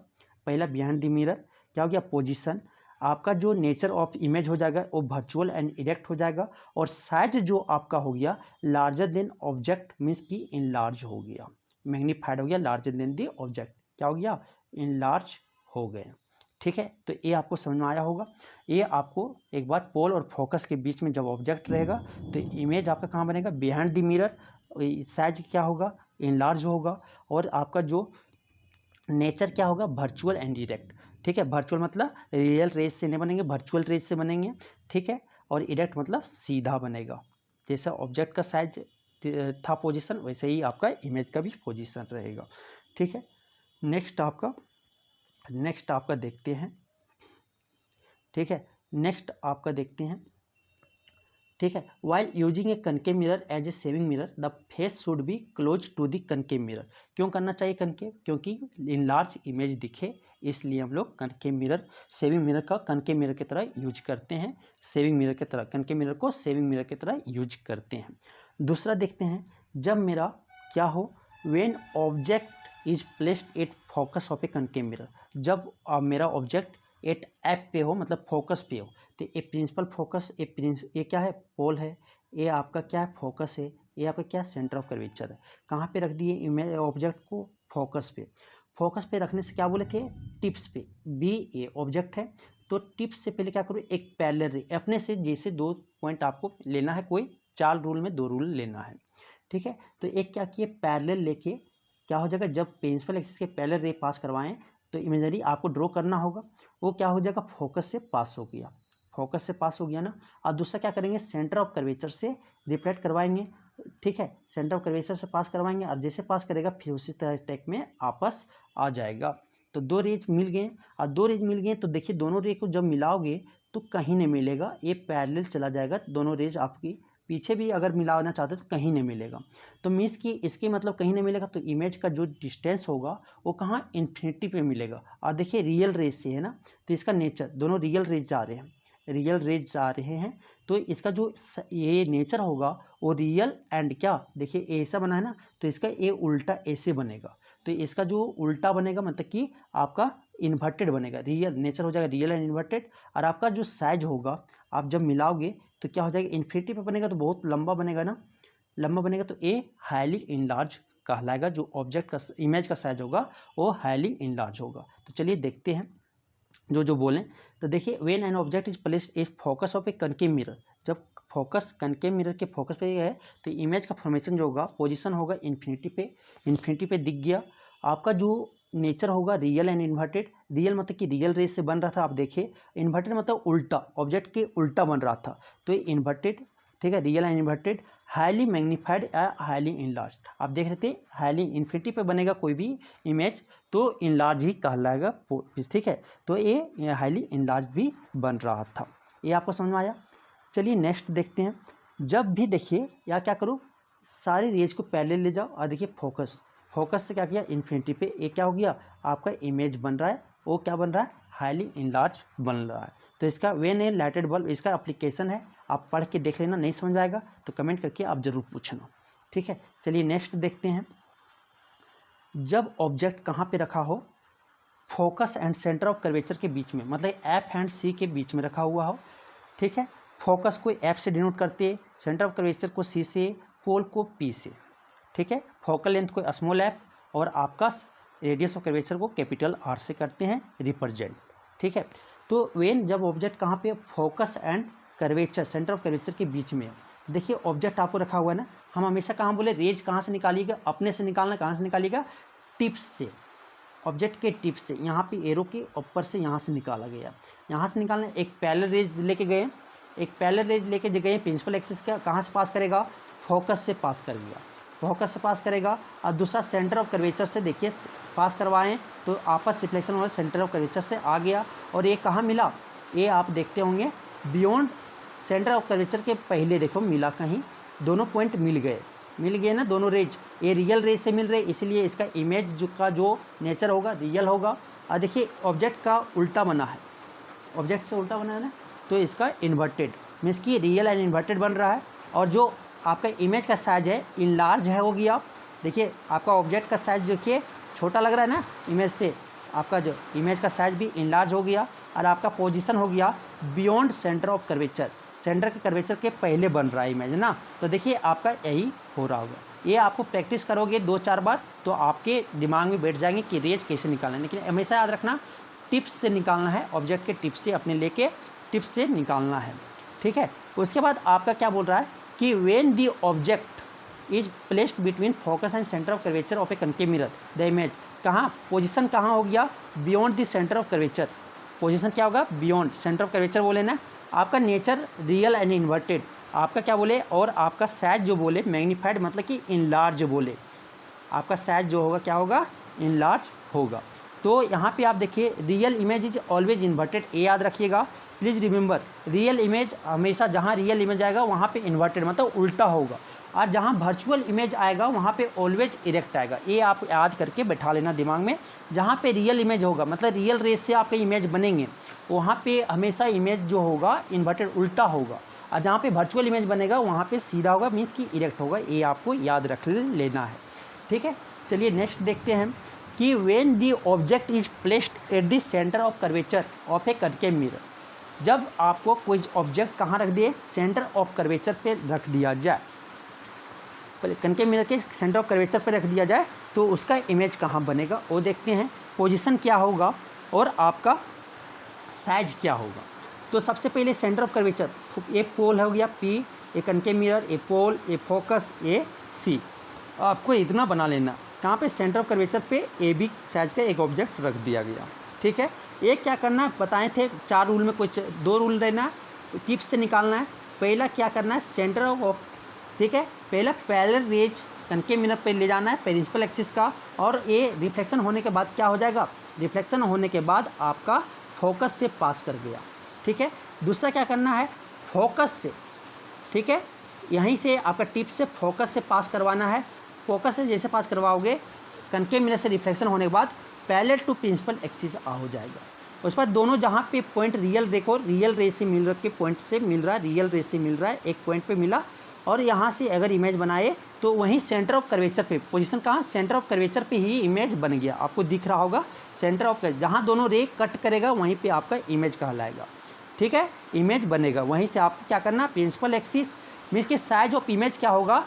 पहला बिहाइंड द मिरर क्या हो गया, पोजीशन। आपका जो नेचर ऑफ इमेज हो जाएगा वो वर्चुअल एंड इरेक्ट हो जाएगा, और साइज जो आपका हो गया लार्जर देन ऑब्जेक्ट, मीन्स की इनलार्ज हो गया, मैग्नीफाइड हो गया, लार्जर देन द ऑब्जेक्ट क्या हो गया, इनलार्ज हो गए। ठीक है, तो ये आपको समझ में आया होगा। ये आपको एक बार पोल और फोकस के बीच में जब ऑब्जेक्ट रहेगा तो इमेज आपका कहाँ बनेगा, बिहाइंड द मिरर, साइज क्या होगा, इनलार्ज होगा, और आपका जो नेचर क्या होगा, वर्चुअल एंड इरेक्ट। ठीक है, वर्चुअल मतलब रियल रेज से नहीं बनेंगे, वर्चुअल रेज से बनेंगे। ठीक है, और इरेक्ट मतलब सीधा बनेगा। जैसा ऑब्जेक्ट का साइज था पोजीशन, वैसे ही आपका इमेज का भी पोजीशन रहेगा। ठीक है, नेक्स्ट आपका देखते हैं। ठीक है, नेक्स्ट आपका देखते हैं। ठीक है, while using a concave mirror as a saving mirror the face should be close to the concave mirror. क्यों करना चाहिए कनकेव, क्योंकि इन लार्ज इमेज दिखे, इसलिए हम लोग कनकेव मिरर, सेविंग मिरर का कनकेव मिरर की तरह यूज करते हैं। सेविंग मिरर की तरह कनकेव मिरर को सेविंग मिरर की तरह यूज करते हैं। दूसरा देखते हैं, जब मेरा क्या हो, when object is placed at focus of a concave mirror, जब मेरा ऑब्जेक्ट एट एप पे हो, मतलब फोकस पे हो, तो ये प्रिंसिपल फोकस, ये क्या है, पोल है, ये आपका क्या है, फोकस है, ये आपका क्या, सेंटर ऑफ कर्वेचर है। कहाँ पे रख दिए इमेज ऑब्जेक्ट को, फोकस पे रखने से क्या बोले थे, टिप्स पे, बी ए ऑब्जेक्ट है, तो टिप्स से पहले क्या करो, एक पैरेलल रे अपने से, जैसे 2 पॉइंट आपको लेना है, कोई 4 रूल में 2 रूल लेना है। ठीक है, तो एक क्या किए, पैरेलल लेके क्या हो जाएगा, जब प्रिंसिपल एक्सिस के पैरेलल रे पास करवाएं तो इमेजरी आपको ड्रॉ करना होगा, वो क्या हो जाएगा, फोकस से पास हो गया, फोकस से पास हो गया ना। और दूसरा क्या करेंगे, सेंटर ऑफ कर्वेचर से रिफ्लेक्ट करवाएंगे। ठीक है, सेंटर ऑफ कर्वेचर से पास करवाएंगे, और जैसे पास करेगा फिर उसी तरह टेक में आपस आ जाएगा। तो 2 रेज मिल गए, और 2 रेज मिल गए तो देखिए दोनों रे को जब मिलाओगे तो कहीं नहीं मिलेगा, ये पैरेलल चला जाएगा, दोनों रेज आपकी पीछे भी अगर मिलाना चाहते तो कहीं नहीं मिलेगा। तो मीन्स कि इसके मतलब कहीं नहीं मिलेगा, तो इमेज का जो डिस्टेंस होगा वो कहाँ, इन्फिनिटी पे मिलेगा। और देखिए रियल रेज से है ना, तो इसका नेचर, दोनों रियल रेज जा रहे हैं, रियल रेज आ रहे हैं, तो इसका जो ये नेचर होगा वो रियल एंड क्या, देखिए ए ऐसा बना है ना, तो इसका ए उल्टा ऐसे बनेगा, तो इसका जो उल्टा बनेगा मतलब कि आपका इन्वर्टेड बनेगा, रियल नेचर हो जाएगा रियल एंड इन्वर्टेड। और आपका जो साइज होगा आप जब मिलाओगे तो क्या हो जाएगा, इन्फिनिटी पे बनेगा तो बहुत लंबा बनेगा ना, लंबा बनेगा तो ए हाईली इनलार्ज कहलाएगा, जो ऑब्जेक्ट का इमेज का साइज होगा वो हाईली इनलार्ज होगा। तो चलिए देखते हैं जो बोलें। तो देखिए when an object is placed a focus of a concave mirror, जब फोकस कनकेव मिरर के फोकस पे है तो इमेज का फॉर्मेशन जो होगा पोजीशन होगा इन्फिनिटी पे दिख गया। आपका जो नेचर होगा रियल एंड इन्वर्टेड, रियल मतलब कि रियल रेस से बन रहा था, आप देखिए इन्वर्टेड मतलब उल्टा, ऑब्जेक्ट के उल्टा बन रहा था, तो इन्वर्टेड, ठीक है, real and inverted, highly magnified या हाईली इनलार्ज। आप देख रहे थे हाईली इन्फिनिटी पे बनेगा कोई भी इमेज तो इनलार्ज ही कहलाएगा, ठीक है, तो ये हाईली इनलार्ज भी बन रहा था। ये आपको समझ में आया। चलिए नेक्स्ट देखते हैं। जब भी देखिए या क्या करो, सारे रेज को पैरेलल ले जाओ और देखिए फोकस से क्या किया इन्फिनिटी पे, ये क्या हो गया आपका इमेज बन रहा है, वो क्या बन रहा है हाईली इनलार्ज बन रहा है। तो इसका व्हेन ए लाइटेड बल्ब, इसका एप्लीकेशन है, आप पढ़ के देख लेना, नहीं समझ आएगा तो कमेंट करके आप ज़रूर पूछना, ठीक है। चलिए नेक्स्ट देखते हैं। जब ऑब्जेक्ट कहाँ पे रखा हो, focus and centre of curvature के बीच में, मतलब एफ एंड सी के बीच में रखा हुआ हो, ठीक है। फोकस को एफ से डिनोट करते हैं, सेंटर ऑफ कर्वेचर को सी से, पोल को पी से, ठीक है। फोकल लेंथ को स्मॉल एफ और आपका रेडियस ऑफ कर्वेचर को कैपिटल आर से करते हैं रिप्रेजेंट, ठीक है। तो वेन जब ऑब्जेक्ट कहाँ पे, focus and curvature, centre of curvature के बीच में, देखिए ऑब्जेक्ट आपको रखा हुआ है ना, हम हमेशा कहाँ बोले रेज कहाँ से निकालिएगा, अपने से निकालना, कहाँ से निकालिएगा, टिप्स से, ऑब्जेक्ट के टिप से, यहाँ पे एरो के ऊपर से यहाँ से निकाला गया, यहाँ से निकालना। एक पैरेलल रेज लेके गए, एक पैरेलल रेज लेके गए प्रिंसिपल एक्सिस का, कहाँ से पास करेगा, फोकस से पास कर गया, फोकस से पास करेगा, और दूसरा सेंटर ऑफ कर्वेचर से देखिए पास करवाएं तो आपस रिफ्लेक्शन वाला सेंटर ऑफ कर्वेचर से आ गया, और ये कहाँ मिला, ये आप देखते होंगे बियॉन्ड सेंटर ऑफ कर्वेचर के पहले, देखो मिला कहीं, दोनों पॉइंट मिल गए ना, दोनों रेज, ये रियल रेज से मिल रहे, इसलिए इसका इमेज जो नेचर होगा रियल होगा। और देखिए ऑब्जेक्ट का उल्टा बना है, ऑब्जेक्ट से उल्टा बना है ना, तो इसका इन्वर्टेड मीन्स कि रियल एंड इन्वर्टेड बन रहा है। और जो आपका इमेज का साइज है इनलार्ज है होगी, आप देखिए आपका ऑब्जेक्ट का साइज देखिए छोटा लग रहा है ना इमेज से, आपका जो इमेज का साइज भी इनलार्ज हो गया, और आपका पोजीशन हो गया beyond centre of curvature, centre के कर्वेचर के पहले बन रहा है इमेज ना। तो देखिए आपका यही हो रहा होगा, ये आपको प्रैक्टिस करोगे 2-4 बार तो आपके दिमाग में बैठ जाएंगे कि रेज कैसे निकालना है। लेकिन हमेशा याद रखना टिप्स से निकालना है, ऑब्जेक्ट के टिप्स से अपने लेके टिप्स से निकालना है, ठीक है। उसके बाद आपका क्या बोल रहा है कि when the object is placed between focus and centre of curvature of a concave mirror, the image, कहाँ पोजीशन कहाँ हो गया, beyond the centre of curvature, position क्या होगा बियॉन्ड सेंटर ऑफ कर्वेचर बोले ना, आपका नेचर रियल एंड इन्वर्टेड, आपका क्या बोले, और आपका साइज जो बोले मैग्नीफाइड मतलब कि इनलार्ज बोले, आपका साइज जो होगा क्या होगा इनलार्ज होगा। तो यहाँ पे आप देखिए real image is always inverted, ये याद रखिएगा प्लीज़ रिमेंबर, रियल इमेज हमेशा जहाँ रियल इमेज आएगा वहाँ पे इन्वर्टेड मतलब उल्टा होगा, और जहाँ वर्चुअल इमेज आएगा वहाँ पे ऑलवेज इरेक्ट आएगा। ये आप याद करके बैठा लेना दिमाग में, जहाँ पे रियल इमेज होगा मतलब रियल रेस से आपके इमेज बनेंगे वहाँ पे हमेशा इमेज जो होगा इन्वर्टेड उल्टा होगा, और जहाँ पे वर्चुअल इमेज बनेगा वहाँ पे सीधा होगा मीन्स कि इरेक्ट होगा। ये आपको याद रख लेना है, ठीक है। चलिए नेक्स्ट देखते हैं कि when the object is placed at the centre of curvature of a concave mirror, जब आपको कोई ऑब्जेक्ट कहाँ रख दिए, सेंटर ऑफ कर्वेचर पे रख दिया जाए, कनकेव मिरर के सेंटर ऑफ कर्वेचर पे रख दिया जाए तो उसका इमेज कहाँ बनेगा वो देखते हैं, पोजीशन क्या होगा और आपका साइज क्या होगा। तो सबसे पहले सेंटर ऑफ कर्वेचर, ये पोल हो गया पी, ये कनकेव मिरर, ये पोल, ये फोकस, ये सी, आपको इतना बना लेना, कहाँ पे सेंटर ऑफ कर्वेचर पे ए बी साइज का एक ऑब्जेक्ट रख दिया गया, ठीक है। ये क्या करना है बताए थे 4 रूल में, कुछ 2 रूल रहना है, टिप्स से निकालना है। पहला क्या करना है सेंटर ऑफ, ठीक है, पहला पैरेलल रेज कनकेव मिरर पे ले जाना है प्रिंसिपल एक्सिस का, और ये रिफ्लेक्शन होने के बाद क्या हो जाएगा, रिफ्लेक्शन होने के बाद आपका फोकस से पास कर गया, ठीक है। दूसरा क्या करना है फोकस से, ठीक है, यहीं से आपका टिप से फोकस से पास करवाना है, फोकस से जैसे पास करवाओगे कनकेव मिरर से रिफ्लेक्शन होने के बाद पैरेलल टू प्रिंसिपल एक्सिस हो जाएगा, उसके बाद दोनों जहाँ पे पॉइंट रियल देखो, रियल रेस से मिल रखे पॉइंट से मिल रहा है, रियल रेस से मिल रहा है, एक पॉइंट पे मिला, और यहाँ से अगर इमेज बनाए तो वहीं सेंटर ऑफ कर्वेचर पे, पोजीशन कहाँ, सेंटर ऑफ कर्वेचर पे ही इमेज बन गया। आपको दिख रहा होगा सेंटर ऑफ, जहाँ दोनों रे कट करेगा वहीं पे आपका इमेज कहलाएगा। ठीक है, इमेज बनेगा। वहीं से आपको क्या करना, प्रिंसिपल एक्सिस मीन्स के साइज ऑफ इमेज क्या होगा,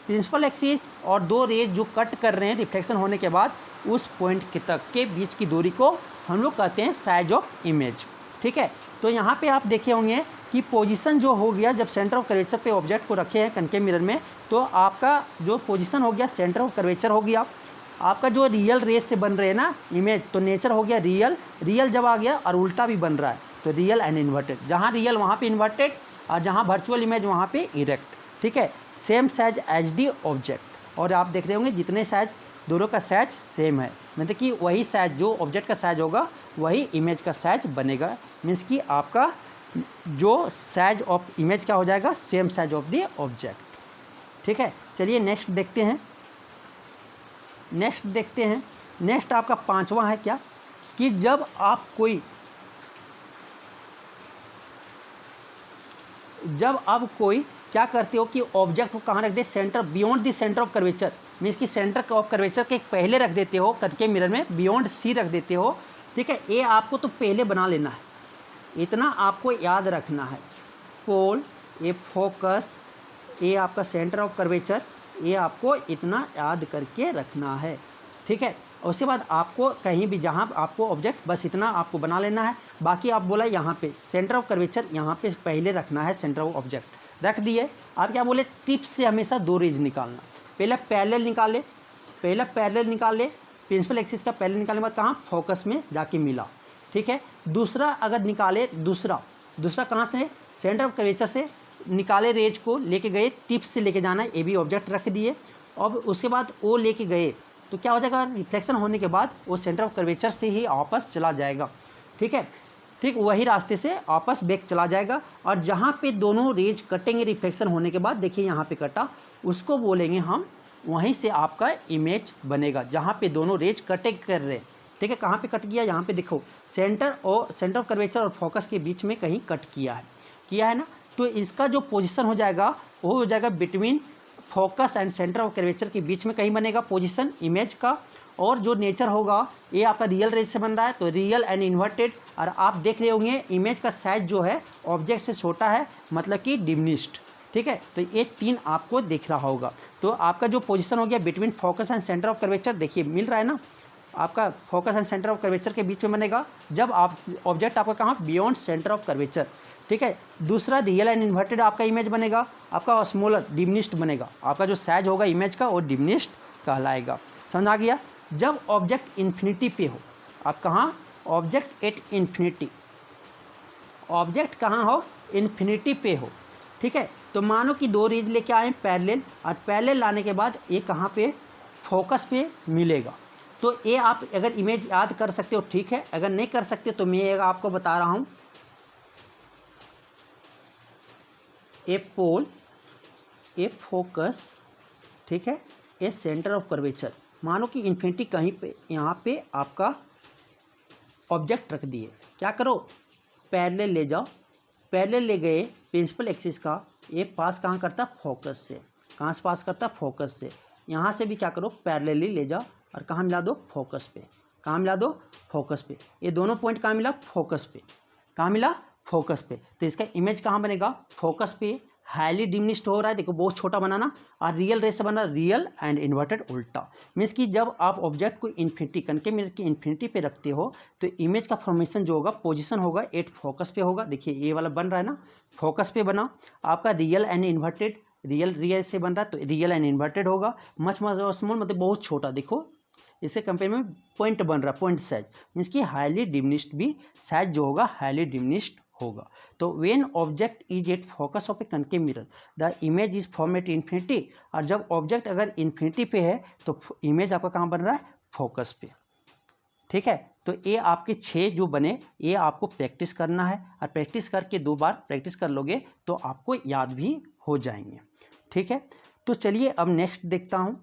प्रिंसिपल एक्सिस और दो रेज जो कट कर रहे हैं रिफ्लेक्शन होने के बाद उस पॉइंट के तक के बीच की दूरी को हम लोग कहते हैं साइज ऑफ इमेज। ठीक है, तो यहाँ पे आप देखे होंगे कि पोजीशन जो हो गया, जब सेंटर ऑफ कर्वेचर पे ऑब्जेक्ट को रखे हैं कनकेव मिरर में, तो आपका जो पोजीशन हो गया सेंटर ऑफ कर्वेचर हो गया। आपका जो रियल रेस से बन रहे हैं ना इमेज, तो नेचर हो गया रियल, रियल जब आ गया और उल्टा भी बन रहा है तो रियल एंड इन्वर्टेड, जहाँ रियल वहाँ पे इन्वर्टेड और जहाँ वर्चुअल इमेज वहाँ पे इरेक्ट। ठीक है, same size as the object, और आप देख रहे होंगे जितने साइज दोनों का साइज सेम है, मतलब कि वही साइज जो ऑब्जेक्ट का साइज होगा वही इमेज का साइज बनेगा। मीन्स कि आपका जो साइज ऑफ इमेज क्या हो जाएगा, same size of the object. ठीक है, चलिए नेक्स्ट देखते हैं। नेक्स्ट आपका पांचवा है क्या, कि जब आप कोई क्या करते हो कि ऑब्जेक्ट को कहाँ रख दे, centre, beyond the centre of curvature, means कि सेंटर ऑफ कर्वेचर के पहले रख देते हो, कनकेव मिरर में बियॉन्ड सी रख देते हो। ठीक है, ये आपको तो पहले बना लेना है, इतना आपको याद रखना है। पोल, ये फोकस, ये आपका सेंटर ऑफ कर्वेचर, ये आपको इतना याद करके रखना है। ठीक है, उसके बाद आपको कहीं भी जहाँ आपको ऑब्जेक्ट बस इतना आपको बना लेना है। बाकी आप बोला यहाँ पे सेंटर ऑफ कर्वेचर यहाँ पे पहले रखना है, सेंटर ऑफ ऑब्जेक्ट रख दिए। आप क्या बोले, टिप से हमेशा दो रेज निकालना, पहले पैरेलल निकाल ले, प्रिंसिपल एक्सिस का पैरेलल निकालने के बाद कहाँ, फोकस में जाके मिला। ठीक है, दूसरा अगर निकाले, दूसरा कहाँ से, सेंटर ऑफ कर्वेचर से निकाले, रेज को लेके गए, टिप से लेके जाना है, ये भी ऑब्जेक्ट रख दिए। अब उसके बाद वो लेके गए तो क्या हो जाएगा, रिफ्लेक्शन होने के बाद वो सेंटर ऑफ कर्वेचर से ही वापस चला जाएगा। ठीक है, ठीक वही रास्ते से वापस बैक चला जाएगा, और जहाँ पे दोनों रेज कटेंगे रिफ्लेक्शन होने के बाद, देखिए यहाँ पे कटा, उसको बोलेंगे हम, वहीं से आपका इमेज बनेगा जहाँ पे दोनों रेज कटे कर रहे हैं। ठीक है, कहाँ पे कट किया, यहाँ पे देखो सेंटर ऑफ कर्वेचर और फोकस के बीच में कहीं कट किया है ना, तो इसका जो पोजीशन हो जाएगा वो हो जाएगा between focus and centre of curvature के बीच में कहीं बनेगा पोजीशन इमेज का। और जो नेचर होगा ये आपका रियल रेज से बन रहा है तो रियल एंड इन्वर्टेड, और आप देख रहे होंगे इमेज का साइज जो है ऑब्जेक्ट से छोटा है, मतलब कि डिमिनिश्ड। ठीक है, तो ये तीन आपको दिख रहा होगा। तो आपका जो पोजीशन हो गया between focus and centre of curvature, देखिए मिल रहा है ना, आपका focus and centre of curvature के बीच में बनेगा जब आप ऑब्जेक्ट आपका कहाँ, बियॉन्ड सेंटर ऑफ कर्वेचर। ठीक है, दूसरा रियल एंड इन्वर्टेड आपका इमेज बनेगा, आपका स्मॉलर डिमिनिश्ड बनेगा, आपका जो साइज होगा इमेज का वो डिमिनिश्ड कहलाएगा। समझ आ गया। जब ऑब्जेक्ट इन्फिनिटी पे हो, आप कहाँ, ऑब्जेक्ट एट इन्फिनिटी, ऑब्जेक्ट कहाँ हो, इन्फिनिटी पे हो। ठीक है, तो मानो कि दो रेज लेके आए पैरेलल, और पैरेलल लाने के बाद ये कहाँ पे, फोकस पे मिलेगा। तो ये आप अगर इमेज याद कर सकते हो ठीक है, अगर नहीं कर सकते तो मैं आपको बता रहा हूँ, ए पोल, ए फोकस, ठीक है, ए सेंटर ऑफ कर्वेचर, मानो कि इन्फिनिटी कहीं पे यहाँ पे आपका ऑब्जेक्ट रख दिए, क्या करो, पैरेलल ले जाओ, पैरेलल ले गए, प्रिंसिपल एक्सिस का ये पास कहाँ करता, फोकस से, कहाँ से पास करता, फोकस से, यहाँ से भी क्या करो, पैरेलली ले जाओ और कहाँ मिला दो, फोकस पे, कहाँ मिला दो, फोकस पे, ये दोनों पॉइंट कहाँ मिला, फोकस पे, कहाँ मिला, फोकस पे। तो इसका इमेज कहाँ बनेगा, फोकस पे, हाईली डिमिनिश्ड हो रहा है, देखो बहुत छोटा बनाना, और रियल रेस से बना, रियल एंड इन्वर्टेड उल्टा। मीन्स कि जब आप ऑब्जेक्ट को इन्फिनिटी, कनकेव मिरर की इन्फिनिटी पे रखते हो तो इमेज का फॉर्मेशन जो होगा, पोजीशन होगा एट फोकस पे होगा। देखिए ये वाला बन रहा है ना, फोकस पे बना, आपका रियल एंड इन्वर्टेड, रियल से बन रहा है तो रियल एंड इन्वर्टेड होगा। मच स्मॉल मतलब बहुत छोटा, देखो इससे कंपेयर में पॉइंट बन रहा है, पॉइंट साइज, मीन्स कि हाईली डिमिनिश्ड भी साइज जो होगा हाईली डिमिनिश्ड होगा। तो when object is at focus of a concave mirror the image is form at infinity, और जब ऑब्जेक्ट अगर इन्फिनिटी पे है तो इमेज आपका कहाँ बन रहा है, फोकस पे। ठीक है, तो ये आपके 6 जो बने ये आपको प्रैक्टिस करना है, और प्रैक्टिस करके 2 बार प्रैक्टिस कर लोगे तो आपको याद भी हो जाएंगे। ठीक है, तो चलिए अब नेक्स्ट देखता हूँ।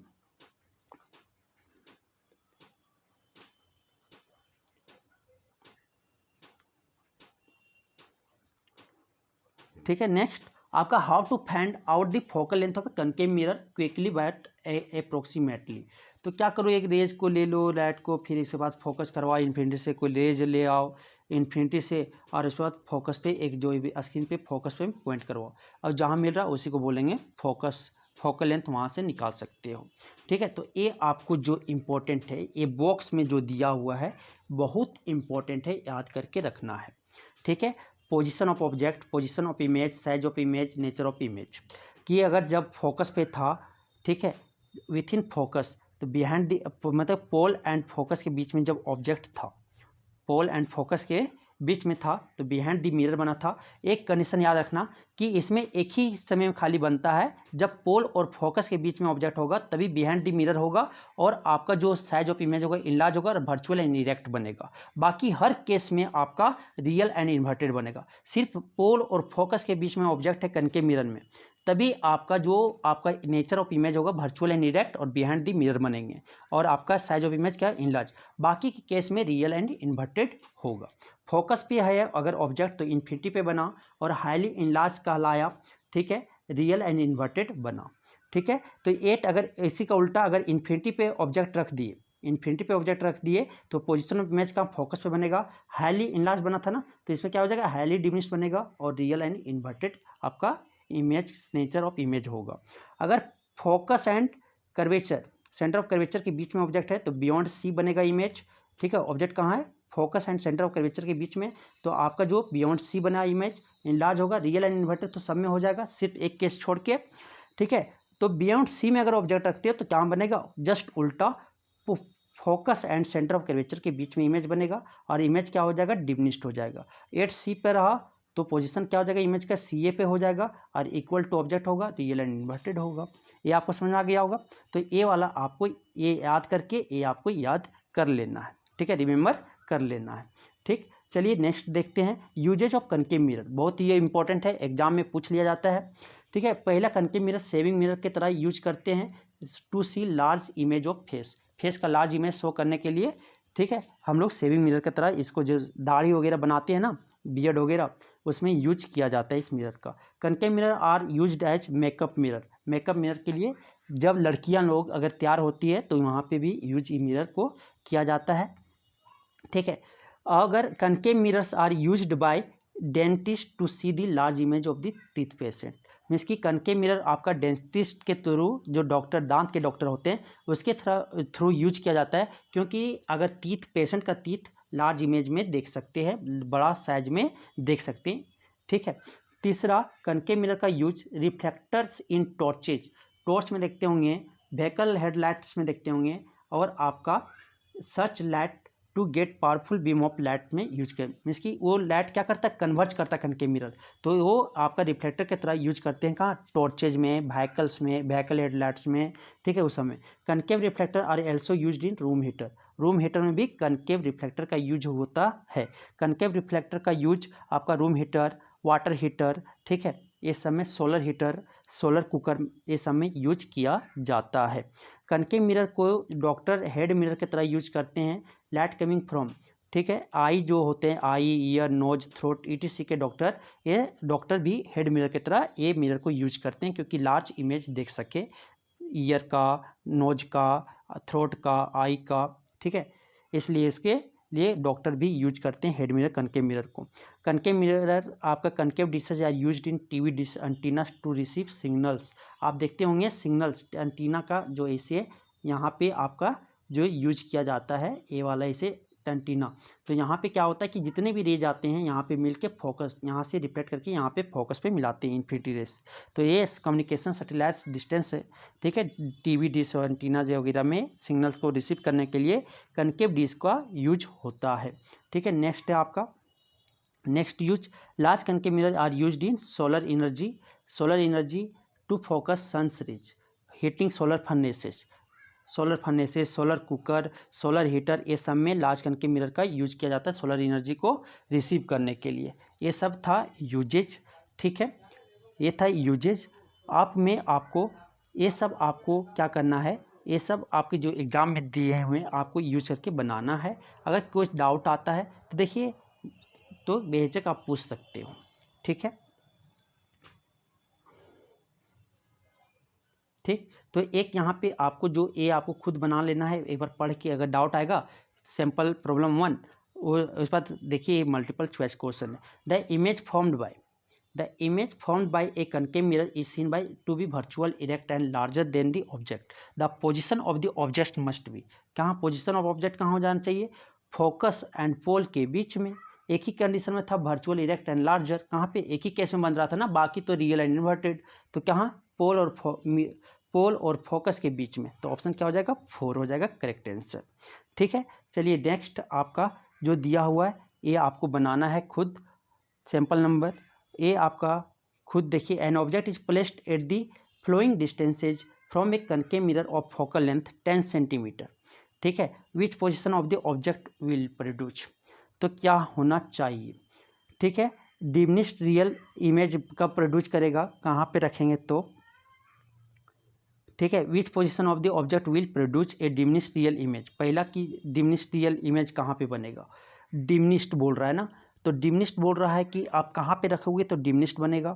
ठीक है। नेक्स्ट आपका how to find out the focal length of a concave mirror quickly but approximately. तो क्या करो, एक रेज को ले लो लाइट को, फिर इसके बाद फोकस करवाओ इन्फिनिटी से, कोई रेज ले आओ इन्फिनिटी से, और उसके बाद फोकस पे एक जो भी स्क्रीन पे फोकस पे पॉइंट करवाओ, और जहाँ मिल रहा है उसी को बोलेंगे फोकस, फोकल लेंथ वहाँ से निकाल सकते हो। ठीक है, तो ये आपको जो इम्पोर्टेंट है, ये बॉक्स में जो दिया हुआ है बहुत इम्पोर्टेंट है, याद करके रखना है। ठीक है, position of object, position of image, size of image, nature of image, कि अगर जब फोकस पे था, ठीक है, विथ इन फोकस, तो बिहाइंड द मतलब पोल एंड फोकस के बीच में जब ऑब्जेक्ट था, पोल एंड फोकस के बीच में था, तो बिहाइंड द मिरर बना था। एक कंडीशन याद रखना कि इसमें एक ही समय में खाली बनता है, जब पोल और फोकस के बीच में ऑब्जेक्ट होगा तभी बिहाइंड द मिरर होगा, और आपका जो साइज ऑफ इमेज होगा इनलार्ज होगा और वर्चुअल एंड इरेक्ट बनेगा। बाकी हर केस में आपका रियल एंड इन्वर्टेड बनेगा। सिर्फ पोल और फोकस के बीच में ऑब्जेक्ट है कनकेव मिरर में, तभी आपका जो आपका नेचर ऑफ इमेज होगा वर्चुअल एंड इरेक्ट और बिहाइंड द मिरर बनेंगे, और आपका साइज ऑफ इमेज क्या है, इनलार्ज। बाकी के केस में रियल एंड इन्वर्टेड होगा। फोकस पे है अगर ऑब्जेक्ट तो इन्फिनिटी पे बना, और हाईली इनलार्ज कहलाया, ठीक है, रियल एंड इन्वर्टेड बना। ठीक है, तो एट अगर इसी का उल्टा अगर इन्फिनिटी पे ऑब्जेक्ट रख दिए, इन्फिनिटी पे ऑब्जेक्ट रख दिए तो पोजीशन ऑफ इमेज का फोकस पे बनेगा, हाईली इनलार्ज बना था ना, तो इसमें क्या हो जाएगा, हाईली डिमिनिश्ड बनेगा, और रियल एंड इन्वर्टेड आपका इमेज, नेचर ऑफ इमेज होगा। अगर focus and curvature, centre of curvature के बीच में ऑब्जेक्ट है तो बियॉन्ड सी बनेगा इमेज। ठीक है, ऑब्जेक्ट कहाँ है, focus and centre of curvature के बीच में, तो आपका जो बियॉन्ड सी बना इमेज इनलार्ज होगा, रियल एंड इन्वर्टेड तो सब में हो जाएगा, सिर्फ एक केस छोड़ के। ठीक है, तो बियॉन्ड सी में अगर ऑब्जेक्ट रखते हो तो क्या बनेगा, जस्ट उल्टा, focus and centre of curvature के बीच में इमेज बनेगा, और इमेज क्या हो जाएगा, डिमिनिश्ड हो जाएगा। एट सी पे रहा तो पोजीशन क्या हो जाएगा इमेज का, सी ए पे हो जाएगा, और इक्वल टू ऑब्जेक्ट होगा, रियल एंड इन्वर्टेड होगा। ये आपको समझ में आ गया होगा। तो ये वाला आपको ये याद करके ये आपको याद कर लेना है। ठीक है, रिमेंबर कर लेना है। ठीक, चलिए नेक्स्ट देखते हैं, यूजेज ऑफ कनकेव मिरर। बहुत ही ये इंपॉर्टेंट है, एग्जाम में पूछ लिया जाता है। ठीक है, पहला कनकेव मिरर सेविंग मिरर की तरह यूज करते हैं to see large image of face, face का लार्ज इमेज शो करने के लिए। ठीक है, हम लोग सेविंग मिरर की तरह इसको, जो दाढ़ी वगैरह बनाते हैं ना, बियर्ड वगैरह, उसमें यूज किया जाता है इस मिरर का। Concave mirror are used as makeup mirror, makeup mirror के लिए जब लड़कियां लोग अगर तैयार होती है तो वहाँ पे भी यूज ई मिरर को किया जाता है। ठीक है, अगर concave mirrors are used by dentist to see the large image of the teeth patient, means कि कनकेव मिरर आपका डेंटिस्ट के थ्रू, जो डॉक्टर दांत के डॉक्टर होते हैं उसके थ्रू यूज किया जाता है, क्योंकि अगर टीथ पेशेंट का टीथ लार्ज इमेज में देख सकते हैं, बड़ा साइज में देख सकते हैं। ठीक है, तीसरा कनकेव मिरर का यूज रिफ्लेक्टर्स इन टॉर्चेज, टॉर्च में देखते होंगे, व्हीकल हेडलाइट्स में देखते होंगे, और आपका search light to get powerful beam of light में यूज कर, मीन्स कि वो लाइट क्या करता है, कन्वर्ज करता है कनकेव मिरर, तो वो आपका रिफ्लेक्टर की तरह यूज करते हैं कहाँ, टॉर्चेज में, व्हीकल्स में, व्हीकल हेडलाइट्स में। ठीक है, उस समय concave reflector are also used in room heater, room heater में भी कनकेव रिफ्लेक्टर का यूज होता है। कनकेव रिफ्लेक्टर का यूज आपका रूम हीटर, वाटर हीटर, ठीक है, ये सब में, सोलर हीटर, सोलर कुकर, ये सब में यूज किया जाता है। कनकेव मिरर को डॉक्टर हेड मिरर की तरह यूज करते हैं, लाइट कमिंग फ्रॉम, ठीक है, आई जो होते हैं, आई, ईयर, नोज, थ्रोट, ईटीसी के डॉक्टर, ये डॉक्टर भी हेड मिरर की तरह ये मिरर को यूज करते हैं, क्योंकि लार्ज इमेज देख सके, ईयर का, नोज का, थ्रोट का, आई का। ठीक है, इसलिए इसके लिए डॉक्टर भी यूज करते हैं हेड मिरर, कनकेव मिरर को। कनकेव मिरर आपका concave dishes are used in TV dish antenna to receive signals, आप देखते होंगे सिग्नल्स एंटीना का जो ऐसे यहाँ पे आपका जो यूज किया जाता है, ये वाला इसे एंटीना, तो यहाँ पे क्या होता है कि जितने भी रेज आते हैं यहाँ पे मिलके फोकस, यहाँ से रिफ्लेक्ट करके यहाँ पे फोकस पे मिलाते हैं इन्फिनिटी रेस, तो ये कम्युनिकेशन सैटेलाइट डिस्टेंस है। ठीक है, टीवी डिश और एंटीना वगैरह में सिग्नल्स को रिसीव करने के लिए कनकेव डिश का यूज होता है। ठीक है, नेक्स्ट है आपका, next use, large concave mirror are used in solar energy, solar energy to focus sun's rays, heating solar furnaces, solar furnaces, solar cooker, solar heater, ये सब में लार्ज कनकेव मिरर का यूज किया जाता है सोलर एनर्जी को receive करने के लिए। ये सब था यूजेज। ठीक है, ये था यूजेज। आप में आपको ये सब आपको क्या करना है, ये सब आपके जो एग्ज़ाम में दिए हुए आपको यूज करके बनाना है। अगर कुछ डाउट आता है तो देखिए, तो बेझिझक आप पूछ सकते हो। ठीक है, ठीक। तो एक यहाँ पे आपको जो ए आपको खुद बना लेना है, एक बार पढ़ के अगर डाउट आएगा सैम्पल प्रॉब्लम 1 वो उस बात देखिए मल्टीपल चॉइस क्वेश्चन है। The image formed by a concave mirror is seen by to be virtual erect and larger than the object. The position of the object must be, कहाँ position of object कहाँ हो जाना चाहिए, focus and pole के बीच में। एक ही condition में था वर्चुअल इरेक्ट एंड लार्जर, कहाँ पे एक ही केस में बन रहा था ना, बाकी तो रियल एंड इन्वर्टेड, तो कहाँ पोल और फोकस के बीच में। तो ऑप्शन क्या हो जाएगा 4 हो जाएगा करेक्ट आंसर। ठीक है, चलिए नेक्स्ट आपका जो दिया हुआ है ये आपको बनाना है खुद। सैंपल नंबर ए आपका खुद देखिए, N object is placed at the following distances from a concave mirror of focal length 10 centimetre. ठीक है, which position of the object will produce, तो क्या होना चाहिए। ठीक है, डिमिनिश्ड रियल इमेज कब प्रोड्यूस करेगा, कहाँ पे रखेंगे तो, ठीक है, which position of the object will produce a diminished real image. पहला कि डिमिनिश्ड रियल इमेज कहाँ पे बनेगा, डिमिनिश्ड बोल रहा है ना, तो डिमिनिश्ड बोल रहा है कि आप कहाँ पे रखोगे तो डिमिनिश्ड बनेगा,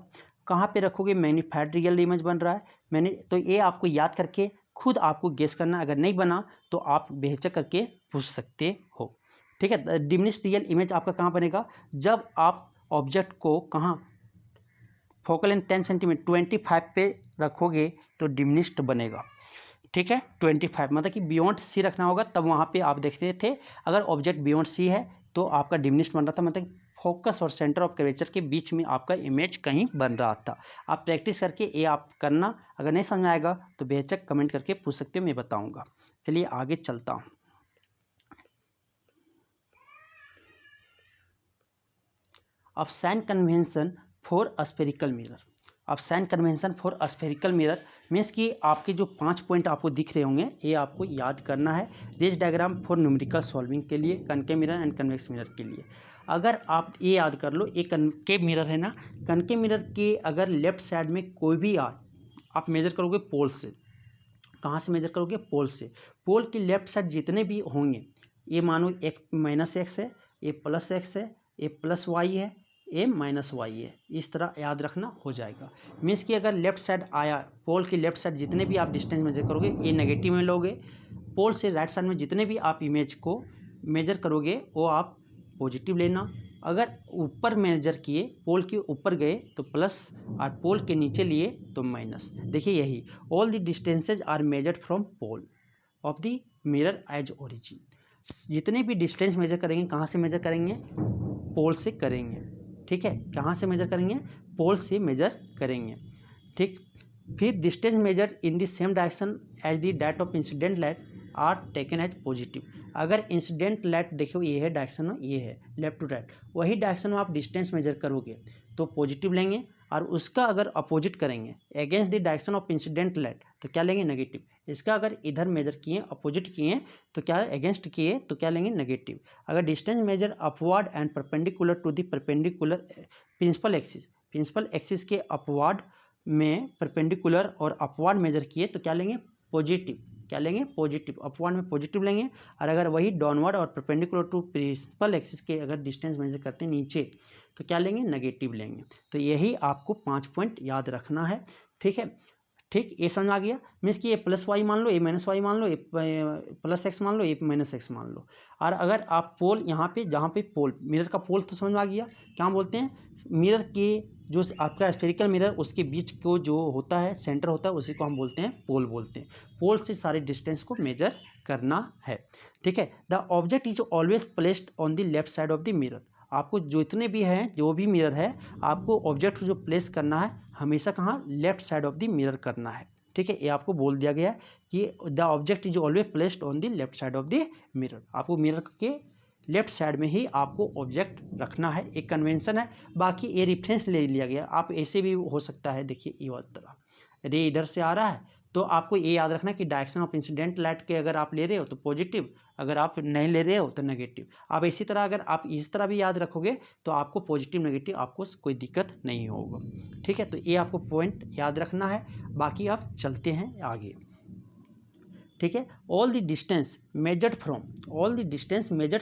कहाँ पे रखोगे मैग्नीफाइड रियल इमेज बन रहा है। मैंने तो ये आपको याद करके खुद आपको गेस करना, अगर नहीं बना तो आप बेहिचक करके पूछ सकते हो। ठीक है, डिमिनिश्ड रियल इमेज आपका कहाँ बनेगा, जब आप ऑब्जेक्ट को कहाँ फोकल लेंथ 10 सेंटीमीटर 25 पे रखोगे तो डिमिनिश्ड बनेगा। ठीक है, 25 मतलब कि बियॉन्ड सी रखना होगा, तब वहाँ पे आप देखते थे अगर ऑब्जेक्ट बियॉन्ड सी है तो आपका डिमिनिश्ड बन रहा था, मतलब फोकस और सेंटर ऑफ कर्वेचर के बीच में आपका इमेज कहीं बन रहा था। आप प्रैक्टिस करके ये आप करना, अगर नहीं समझ आएगा तो बेहिचक कमेंट करके पूछ सकते हो, मैं बताऊँगा। चलिए आगे चलता हूँ। अब sign convention for spherical mirror. अब sign convention for spherical mirror means कि आपके जो 5 पॉइंट आपको दिख रहे होंगे ये आपको याद करना है rays diagram for numerical solving के लिए, concave mirror and convex mirror के लिए। अगर आप ये याद कर लो, एक कनकेव मिरर है ना, कनकेव मिरर के अगर लेफ्ट साइड में कोई भी आप मेजर करोगे पोल से, कहाँ से मेजर करोगे, पोल से, पोल के लेफ्ट साइड जितने भी होंगे, ये मानो एक -x है, ये +x है, ये +y है, ए -y है, इस तरह याद रखना हो जाएगा। मीन्स कि अगर लेफ्ट साइड आया, पोल की लेफ्ट साइड जितने भी आप डिस्टेंस मेजर करोगे ये नेगेटिव में लोगे, पोल से राइट साइड में जितने भी आप इमेज को मेजर करोगे वो आप पॉजिटिव लेना। अगर ऊपर मेजर किए, पोल के ऊपर गए तो प्लस और पोल के नीचे लिए तो माइनस। देखिए यही all the distances are measured from pole of the mirror as origin. जितने भी डिस्टेंस मेजर करेंगे कहाँ से मेजर करेंगे, पोल से करेंगे। ठीक है, कहाँ से मेजर करेंगे, पोल से मेजर करेंगे। ठीक, फिर distance measure in the same direction as the direct of incident light are taken as positive. अगर इंसिडेंट लाइट देखो ये है डायरेक्शन, ये है लेफ्ट टू राइट, वही डायरेक्शन में आप डिस्टेंस मेजर करोगे तो पॉजिटिव लेंगे, और उसका अगर अपोजिट करेंगे against the direction of incident light तो क्या लेंगे, नेगेटिव। इसका अगर इधर मेजर किए अपोजिट किए तो क्या अगेंस्ट किए तो क्या लेंगे, नेगेटिव। अगर distance measure upward and perpendicular to the perpendicular principal axis के अपवर्ड में परपेंडिकुलर और अपवर्ड मेजर किए तो क्या लेंगे, पॉजिटिव। क्या लेंगे, पॉजिटिव, अपवर्ड में पॉजिटिव लेंगे। और अगर वही डाउनवर्ड और परपेंडिकुलर टू प्रिंसिपल एक्सिस के अगर डिस्टेंस मेजर करते हैं नीचे तो क्या लेंगे, नेगेटिव लेंगे। तो यही आपको 5 पॉइंट याद रखना है। ठीक है, ठीक, ये समझ आ गया। मीन्स कि ये +y मान लो, ये -y मान लो, ये +x मान लो, ये -x मान लो। और अगर आप पोल यहाँ पे, जहाँ पे पोल मिरर का पोल तो समझ में आ गया, क्या बोलते हैं, मिरर के जो आपका स्फेरिकल मिरर उसके बीच को जो होता है सेंटर होता है उसी को हम बोलते हैं पोल बोलते हैं। पोल से सारे डिस्टेंस को मेजर करना है। ठीक है, the object is always placed on the left side of the mirror. आपको जितने भी हैं, जो भी मिरर है, आपको ऑब्जेक्ट जो प्लेस करना है हमेशा कहाँ, left side of the mirror करना है। ठीक है, ये आपको बोल दिया गया है कि the object is always placed on the left side of the mirror. आपको मिरर के लेफ्ट साइड में ही आपको ऑब्जेक्ट रखना है, एक कन्वेंशन है। बाकी ये रेफरेंस ले लिया गया, आप ऐसे भी हो सकता है। देखिए ये वाली तरह रे इधर से आ रहा है तो आपको ये याद रखना कि डायरेक्शन ऑफ इंसिडेंट लाइट के अगर आप ले रहे हो तो पॉजिटिव, अगर आप नहीं ले रहे हो तो नेगेटिव। आप इसी तरह अगर आप इस तरह भी याद रखोगे तो आपको पॉजिटिव नेगेटिव आपको कोई दिक्कत नहीं होगा। ठीक है, तो ये आपको पॉइंट याद रखना है। बाकी आप चलते हैं आगे। ठीक है, all the distance measured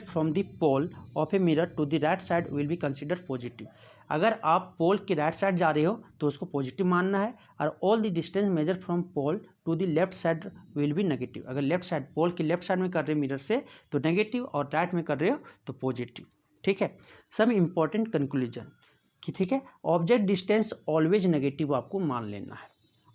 from the pole of a mirror to the right side will be considered positive. अगर आप पोल के राइट साइड जा रहे हो तो उसको पॉजिटिव मानना है, और all the distance measure from pole to the left side will be negative. अगर लेफ्ट साइड पोल के लेफ्ट साइड में कर रहे हो मिरर से तो नेगेटिव, और राइट में कर रहे हो तो पॉजिटिव। ठीक है, सम इंपॉर्टेंट कंक्लूजन कि ठीक है, ऑब्जेक्ट डिस्टेंस ऑलवेज नेगेटिव आपको मान लेना है।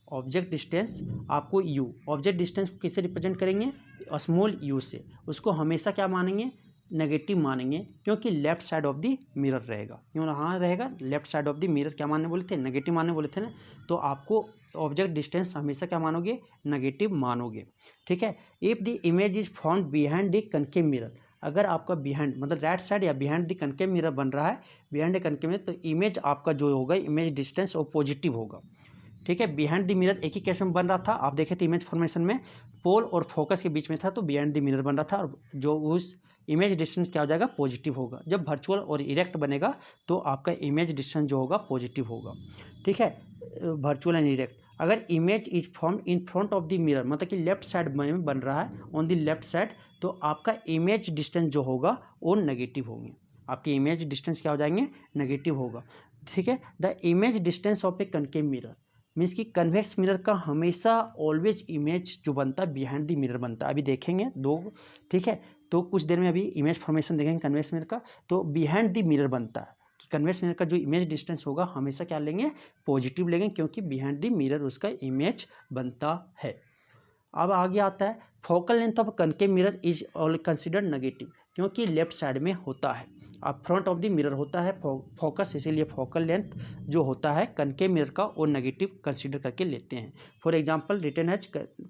ऑब्जेक्ट डिस्टेंस आपको यू, ऑब्जेक्ट डिस्टेंस को किससे रिप्रेजेंट करेंगे, स्मॉल यू से, उसको हमेशा क्या मानेंगे, नेगेटिव मानेंगे, क्योंकि left side of the mirror रहेगा। क्यों यहाँ रहेगा, left side of the mirror क्या मानने बोले थे, नेगेटिव मानने बोले थे ना, तो आपको ऑब्जेक्ट डिस्टेंस हमेशा क्या मानोगे, नेगेटिव मानोगे। ठीक है, if the image is found behind the concave mirror, अगर आपका बिहाइंड मतलब राइट साइड या बिहाइंड द कनकेव मिरर बन रहा है, बिहाइंड द कनकेव मिरर, तो इमेज आपका जो होगा, इमेज डिस्टेंस वो पॉजिटिव होगा। ठीक है, बिहाइंड द मिरर एक ही केस में बन रहा था, आप देखे थे इमेज फॉर्मेशन में पोल और फोकस के बीच में था, तो बिहाइंड द मिरर बन रहा था, और जो उस इमेज डिस्टेंस क्या हो जाएगा, पॉजिटिव होगा। जब वर्चुअल और इरेक्ट बनेगा तो आपका इमेज डिस्टेंस जो होगा पॉजिटिव होगा। ठीक है, वर्चुअल एंड इरेक्ट, अगर image is form in front of the mirror, मतलब कि लेफ्ट साइड में बन रहा है, ऑन द लेफ्ट साइड, तो आपका इमेज डिस्टेंस जो होगा वो नेगेटिव होंगे, आपके इमेज डिस्टेंस क्या हो जाएंगे, नेगेटिव होगा। ठीक है, the image distance of a concave mirror means कि कन्वेक्स मिरर का हमेशा ऑलवेज इमेज जो बनता है बिहाइंड द मिरर बनता है, अभी देखेंगे दो। ठीक है, तो कुछ देर में अभी इमेज फॉर्मेशन देखेंगे कन्वेक्स मिरर का, तो बिहाइंड द मिरर बनता है कि कन्वेक्स मिरर का जो इमेज डिस्टेंस होगा हमेशा क्या लेंगे, पॉजिटिव लेंगे, क्योंकि बिहाइंड द मिरर उसका इमेज बनता है। अब आगे आता है focal length of concave mirror is all considered negative, क्योंकि लेफ्ट साइड में होता है, अब फ्रंट ऑफ द मिरर होता है फोकस, इसीलिए फोकल लेंथ जो होता है कनकेव मिरर का वो नेगेटिव कंसीडर करके लेते हैं। For example return as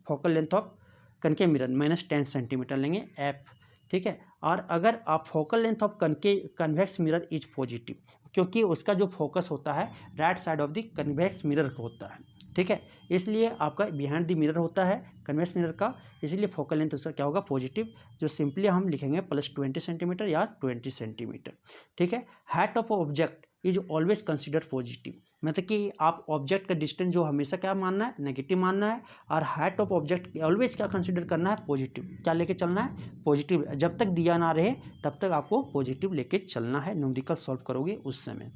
focal length of concave mirror -10 centimetre लेंगे एफ। ठीक है, और अगर आप focal length of convex mirror is positive, क्योंकि उसका जो फोकस होता है right side of the convex mirror होता है। ठीक है, इसलिए आपका बिहाइंड द मिरर होता है कन्वेक्स मिरर का, इसलिए फोकल लेंथ उसका क्या होगा, पॉजिटिव, जो सिंपली हम लिखेंगे +20 सेंटीमीटर या 20 सेंटीमीटर। ठीक है, height of object is always consider positive, मतलब कि आप ऑब्जेक्ट का डिस्टेंस जो हमेशा क्या मानना है, नेगेटिव मानना है, और हाइट ऑफ ऑब्जेक्ट ऑलवेज क्या कंसिडर करना है, पॉजिटिव, क्या लेके चलना है, पॉजिटिव, जब तक दिया ना रहे तब तक आपको पॉजिटिव लेके चलना है, न्यूमेरिकल सॉल्व करोगे उस समय।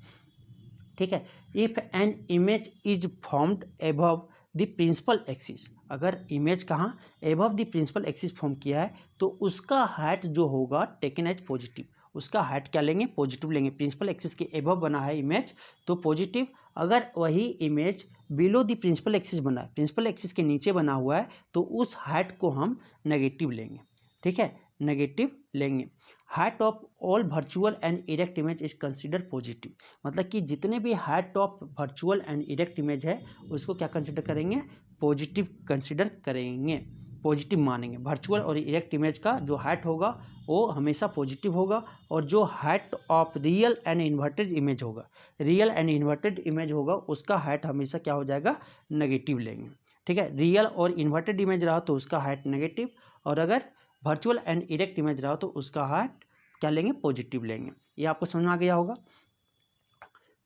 ठीक है, if an image is formed above the principal axis, अगर इमेज कहाँ, above the principal axis form किया है, तो उसका हाइट जो होगा टेकन एज पॉजिटिव, उसका हाइट क्या लेंगे, पॉजिटिव लेंगे। प्रिंसिपल एक्सिस के एबव बना है इमेज तो पॉजिटिव, अगर वही image below the principal axis बना है, प्रिंसिपल एक्सिस के नीचे बना हुआ है, तो उस हाइट को हम नेगेटिव लेंगे। ठीक है, नेगेटिव लेंगे। Height of all virtual and erect image is consider positive, मतलब कि जितने भी height of virtual and erect image है उसको क्या कंसिडर करेंगे, पॉजिटिव कंसिडर करेंगे, पॉजिटिव मानेंगे। वर्चुअल और इरेक्ट इमेज का जो हाइट होगा वो हमेशा पॉजिटिव होगा, और जो height of real and inverted image होगा, रियल एंड इन्वर्टेड इमेज होगा, उसका हाइट हमेशा क्या हो जाएगा, नेगेटिव लेंगे। ठीक है, रियल और इन्वर्टेड इमेज रहा तो उसका हाइट नेगेटिव, और अगर वर्चुअल एंड इरेक्ट इमेज रहा तो उसका हाइट क्या लेंगे, पॉजिटिव लेंगे। ये आपको समझ में आ गया होगा।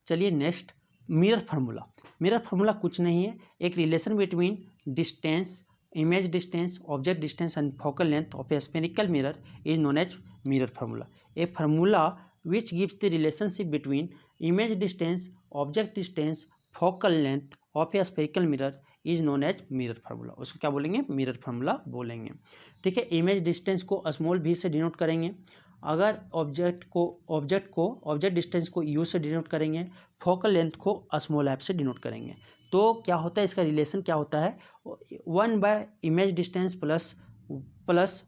चलिए next, mirror formula. Mirror formula कुछ नहीं है, एक relation between distance, image distance, object distance and focal length of a spherical mirror is known as mirror formula. A formula which gives the relationship between image distance, object distance, focal length of a spherical mirror is known as mirror formula, उसको क्या बोलेंगे, mirror formula बोलेंगे। ठीक है, image distance को small v से denote करेंगे, अगर ऑब्जेक्ट डिस्टेंस को u से डिनोट करेंगे, फोकल लेंथ को स्मॉल f से डिनोट करेंगे, तो क्या होता है, इसका रिलेशन क्या होता है, 1/इमेज डिस्टेंस प्लस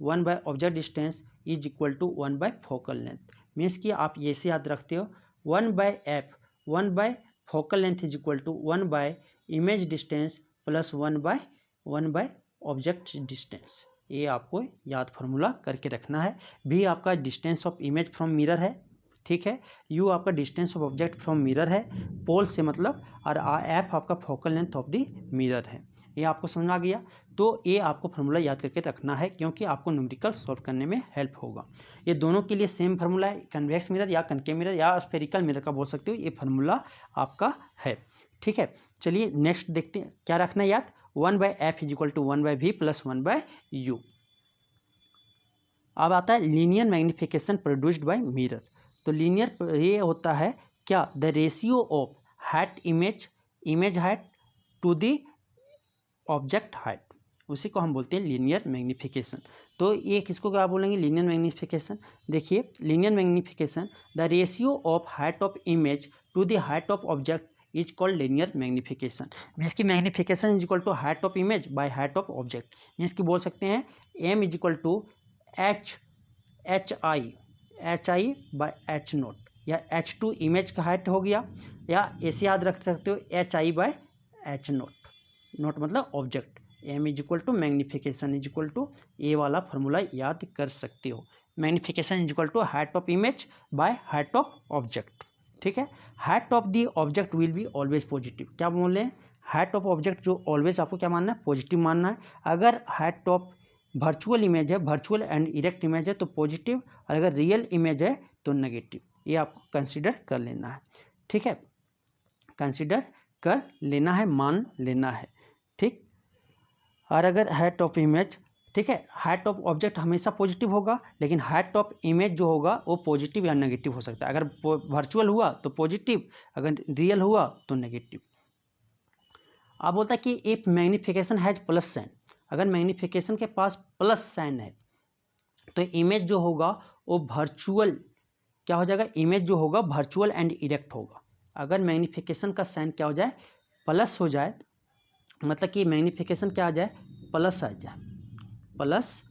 1/ऑब्जेक्ट डिस्टेंस इज इक्वल टू 1/फोकल लेंथ। मीन्स कि आप ये से याद रखते हो 1/f, 1/फोकल लेंथ इज इक्वल टू 1/इमेज डिस्टेंस प्लस 1/ऑब्जेक्ट डिस्टेंस। ये आपको याद फार्मूला करके रखना है। भी आपका distance of image from mirror है, ठीक है, यू आपका distance of object from mirror है, पोल से मतलब, और एफ आपका focal length of the mirror है। ये आपको समझ आ गया, तो ये आपको फार्मूला याद करके रखना है, क्योंकि आपको न्यूमेरिकल सॉल्व करने में हेल्प होगा। ये दोनों के लिए सेम फार्मूला है, कन्वेक्स मिरर या कनकेव मिरर या स्फेरिकल मिरर का बोल सकते हो, ये फार्मूला आपका है। ठीक है, चलिए नेक्स्ट देखते हैं क्या रखना है याद, 1/f is equal to 1/v plus 1/u। अब आता है linear magnification produced by mirror. तो लीनियर ये होता है क्या the ratio of height image height to the object height, उसी को हम बोलते हैं लीनियर मैग्नीफिकेशन। तो ये किसको क्या बोलेंगे, लीनियर मैग्नीफिकेशन। देखिए linear magnification, the ratio of height of image to the height of object is called linear magnification. Means की magnification is equal to height of image by height of object. Means की बोल सकते हैं m is equal to h i by H not, या H2 image का height हो गया, या ऐसे याद रख सकते हो HI बाय एच नोट मतलब object. M is equal to magnification is equal to A वाला फॉर्मूला याद कर सकते हो। Magnification is equal to height of image by height of object. ठीक है, height of the object will be always positive. क्या बोले हैं, हाइट ऑफ ऑब्जेक्ट जो ऑलवेज आपको क्या मानना है, पॉजिटिव मानना है। अगर हाइट ऑफ वर्चुअल इमेज है, वर्चुअल एंड इरेक्ट इमेज है तो पॉजिटिव, और अगर रियल इमेज है तो नेगेटिव। ये आपको कंसीडर कर लेना है। ठीक है, कंसीडर कर लेना है, मान लेना है। ठीक, और अगर हाइट ऑफ इमेज, ठीक है, हाइट ऑफ ऑब्जेक्ट हमेशा पॉजिटिव होगा, लेकिन हाइट ऑफ इमेज जो होगा वो पॉजिटिव या नेगेटिव हो सकता है। अगर वर्चुअल हुआ तो पॉजिटिव, अगर रियल हुआ तो नेगेटिव। आप बोलता है कि if magnification has plus sign, अगर मैग्नीफिकेशन के पास प्लस साइन है तो इमेज जो होगा वो वर्चुअल क्या हो जाएगा, इमेज जो होगा वर्चुअल एंड इरेक्ट होगा। अगर मैग्नीफिकेशन का साइन क्या हो जाए, प्लस हो जाए, मतलब कि मैग्नीफिकेशन क्या आ जाए, प्लस आ जाए, प्लस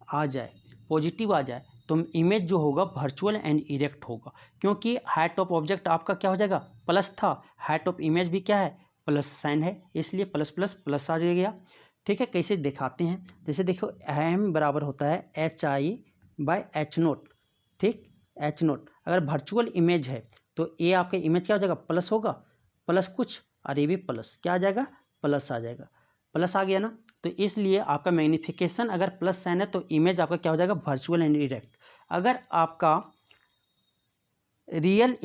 आ जाए, पॉजिटिव आ जाए, तो इमेज जो होगा वर्चुअल एंड इरेक्ट होगा। क्योंकि हाइट ऑफ ऑब्जेक्ट आपका क्या हो जाएगा, प्लस था, हाइट ऑफ इमेज भी क्या है, प्लस साइन है, इसलिए प्लस प्लस प्लस आ जाएगा। ठीक है, कैसे दिखाते हैं, जैसे देखो एम बराबर होता है HI बाय एच नोट। ठीक, एच नोट अगर वर्चुअल इमेज है तो ये आपका इमेज क्या हो जाएगा, प्लस होगा, प्लस कुछ, और ये भी प्लस क्या आ जाएगा, प्लस आ जाएगा, प्लस आ गया ना। तो इसलिए आपका मैग्नीफिकेशन अगर प्लस साइन है तो इमेज आपका क्या हो जाएगा, वर्चुअल एंड इरेक्ट। अगर आपका रियल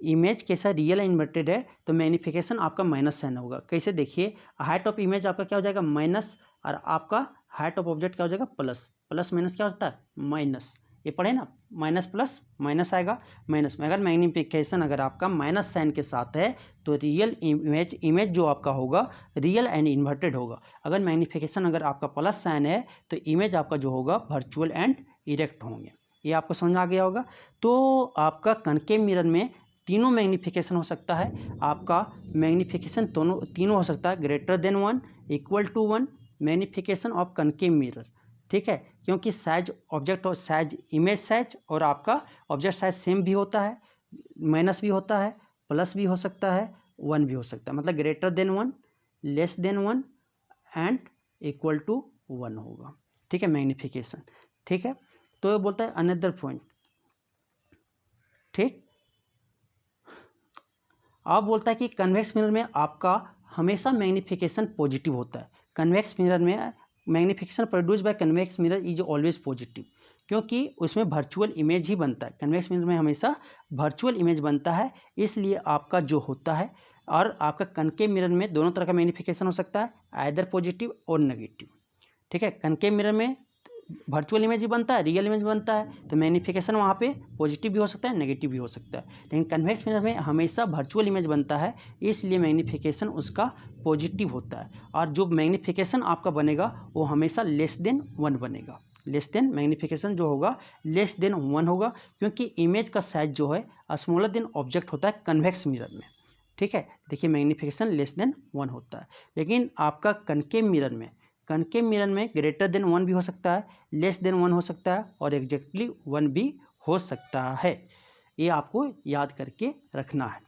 इमेज कैसा रियल इन्वर्टेड है तो मैग्नीफिकेशन आपका माइनस साइन होगा। कैसे देखिए, हाइट ऑफ इमेज आपका क्या हो जाएगा, माइनस, और आपका हाइट ऑफ ऑब्जेक्ट क्या हो जाएगा, प्लस। प्लस माइनस क्या होता है, माइनस। ये पढ़े ना, माइनस प्लस माइनस आएगा, माइनस में अगर मैग्नीफिकेशन अगर आपका माइनस साइन के साथ है तो रियल इमेज जो आपका होगा रियल एंड इन्वर्टेड होगा। अगर मैग्नीफिकेशन अगर आपका प्लस साइन है तो इमेज आपका जो होगा वर्चुअल एंड इरेक्ट होंगे। ये आपको समझ आ गया होगा। तो आपका कनकेव मिरर में तीनों मैग्नीफिकेशन हो सकता है। आपका मैग्नीफिकेशन तीनों हो सकता है, greater than 1, equal to 1, magnification of concave mirror. ठीक है, क्योंकि साइज ऑब्जेक्ट और साइज इमेज साइज और आपका ऑब्जेक्ट साइज सेम भी होता है, माइनस भी होता है, प्लस भी हो सकता है, 1 भी हो सकता है। मतलब greater than 1, less than 1 and equal to 1 होगा। ठीक है, मैग्नीफिकेशन। ठीक है, तो ये बोलता है अनदर पॉइंट। ठीक, अब बोलता है कि कन्वेक्स मिरर में आपका हमेशा मैग्नीफिकेशन पॉजिटिव होता है। कन्वेक्स मिरर में magnification produce bye convex mirror is always positive, क्योंकि उसमें वर्चुअल इमेज ही बनता है। कन्वेक्स मिरर में हमेशा वर्चुअल इमेज बनता है, इसलिए आपका जो होता है, और आपका कनकेव मिरर में दोनों तरह का मैग्नीफिकेशन हो सकता है, आइदर पॉजिटिव और नेगेटिव। ठीक है, कनकेव मिरर में वर्चुअल इमेज भी बनता है, रियल इमेज बनता है, तो मैग्नीफिकेशन वहाँ पे पॉजिटिव भी हो सकता है, नेगेटिव भी हो सकता है। लेकिन कन्वेक्स मिरर में हमेशा वर्चुअल इमेज बनता है, इसलिए मैग्नीफिकेशन उसका पॉजिटिव होता है। और जो मैग्नीफिकेशन आपका बनेगा वो हमेशा लेस देन 1 बनेगा। लेस देन मैग्नीफिकेशन जो होगा लेस देन 1 होगा, क्योंकि इमेज का साइज जो है स्मॉलर देन ऑब्जेक्ट होता है कन्वेक्स मिरर में। ठीक है, देखिए मैग्नीफिकेशन लेस देन 1 होता है। लेकिन आपका कनकेव मिरर में ग्रेटर देन 1 भी हो सकता है, लेस देन 1 हो सकता है, और एग्जैक्टली 1 भी हो सकता है। ये आपको याद करके रखना है।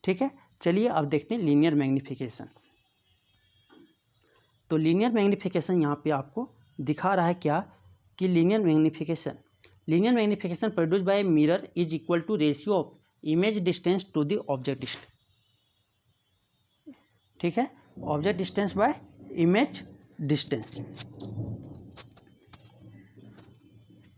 ठीक है, चलिए अब देखते हैं लीनियर मैग्नीफिकेशन। तो लीनियर मैग्नीफिकेशन यहाँ पे आपको दिखा रहा है क्या, कि linear magnification produce by mirror is equal to ratio of image distance to the object distance. ठीक है, object distance by image distance.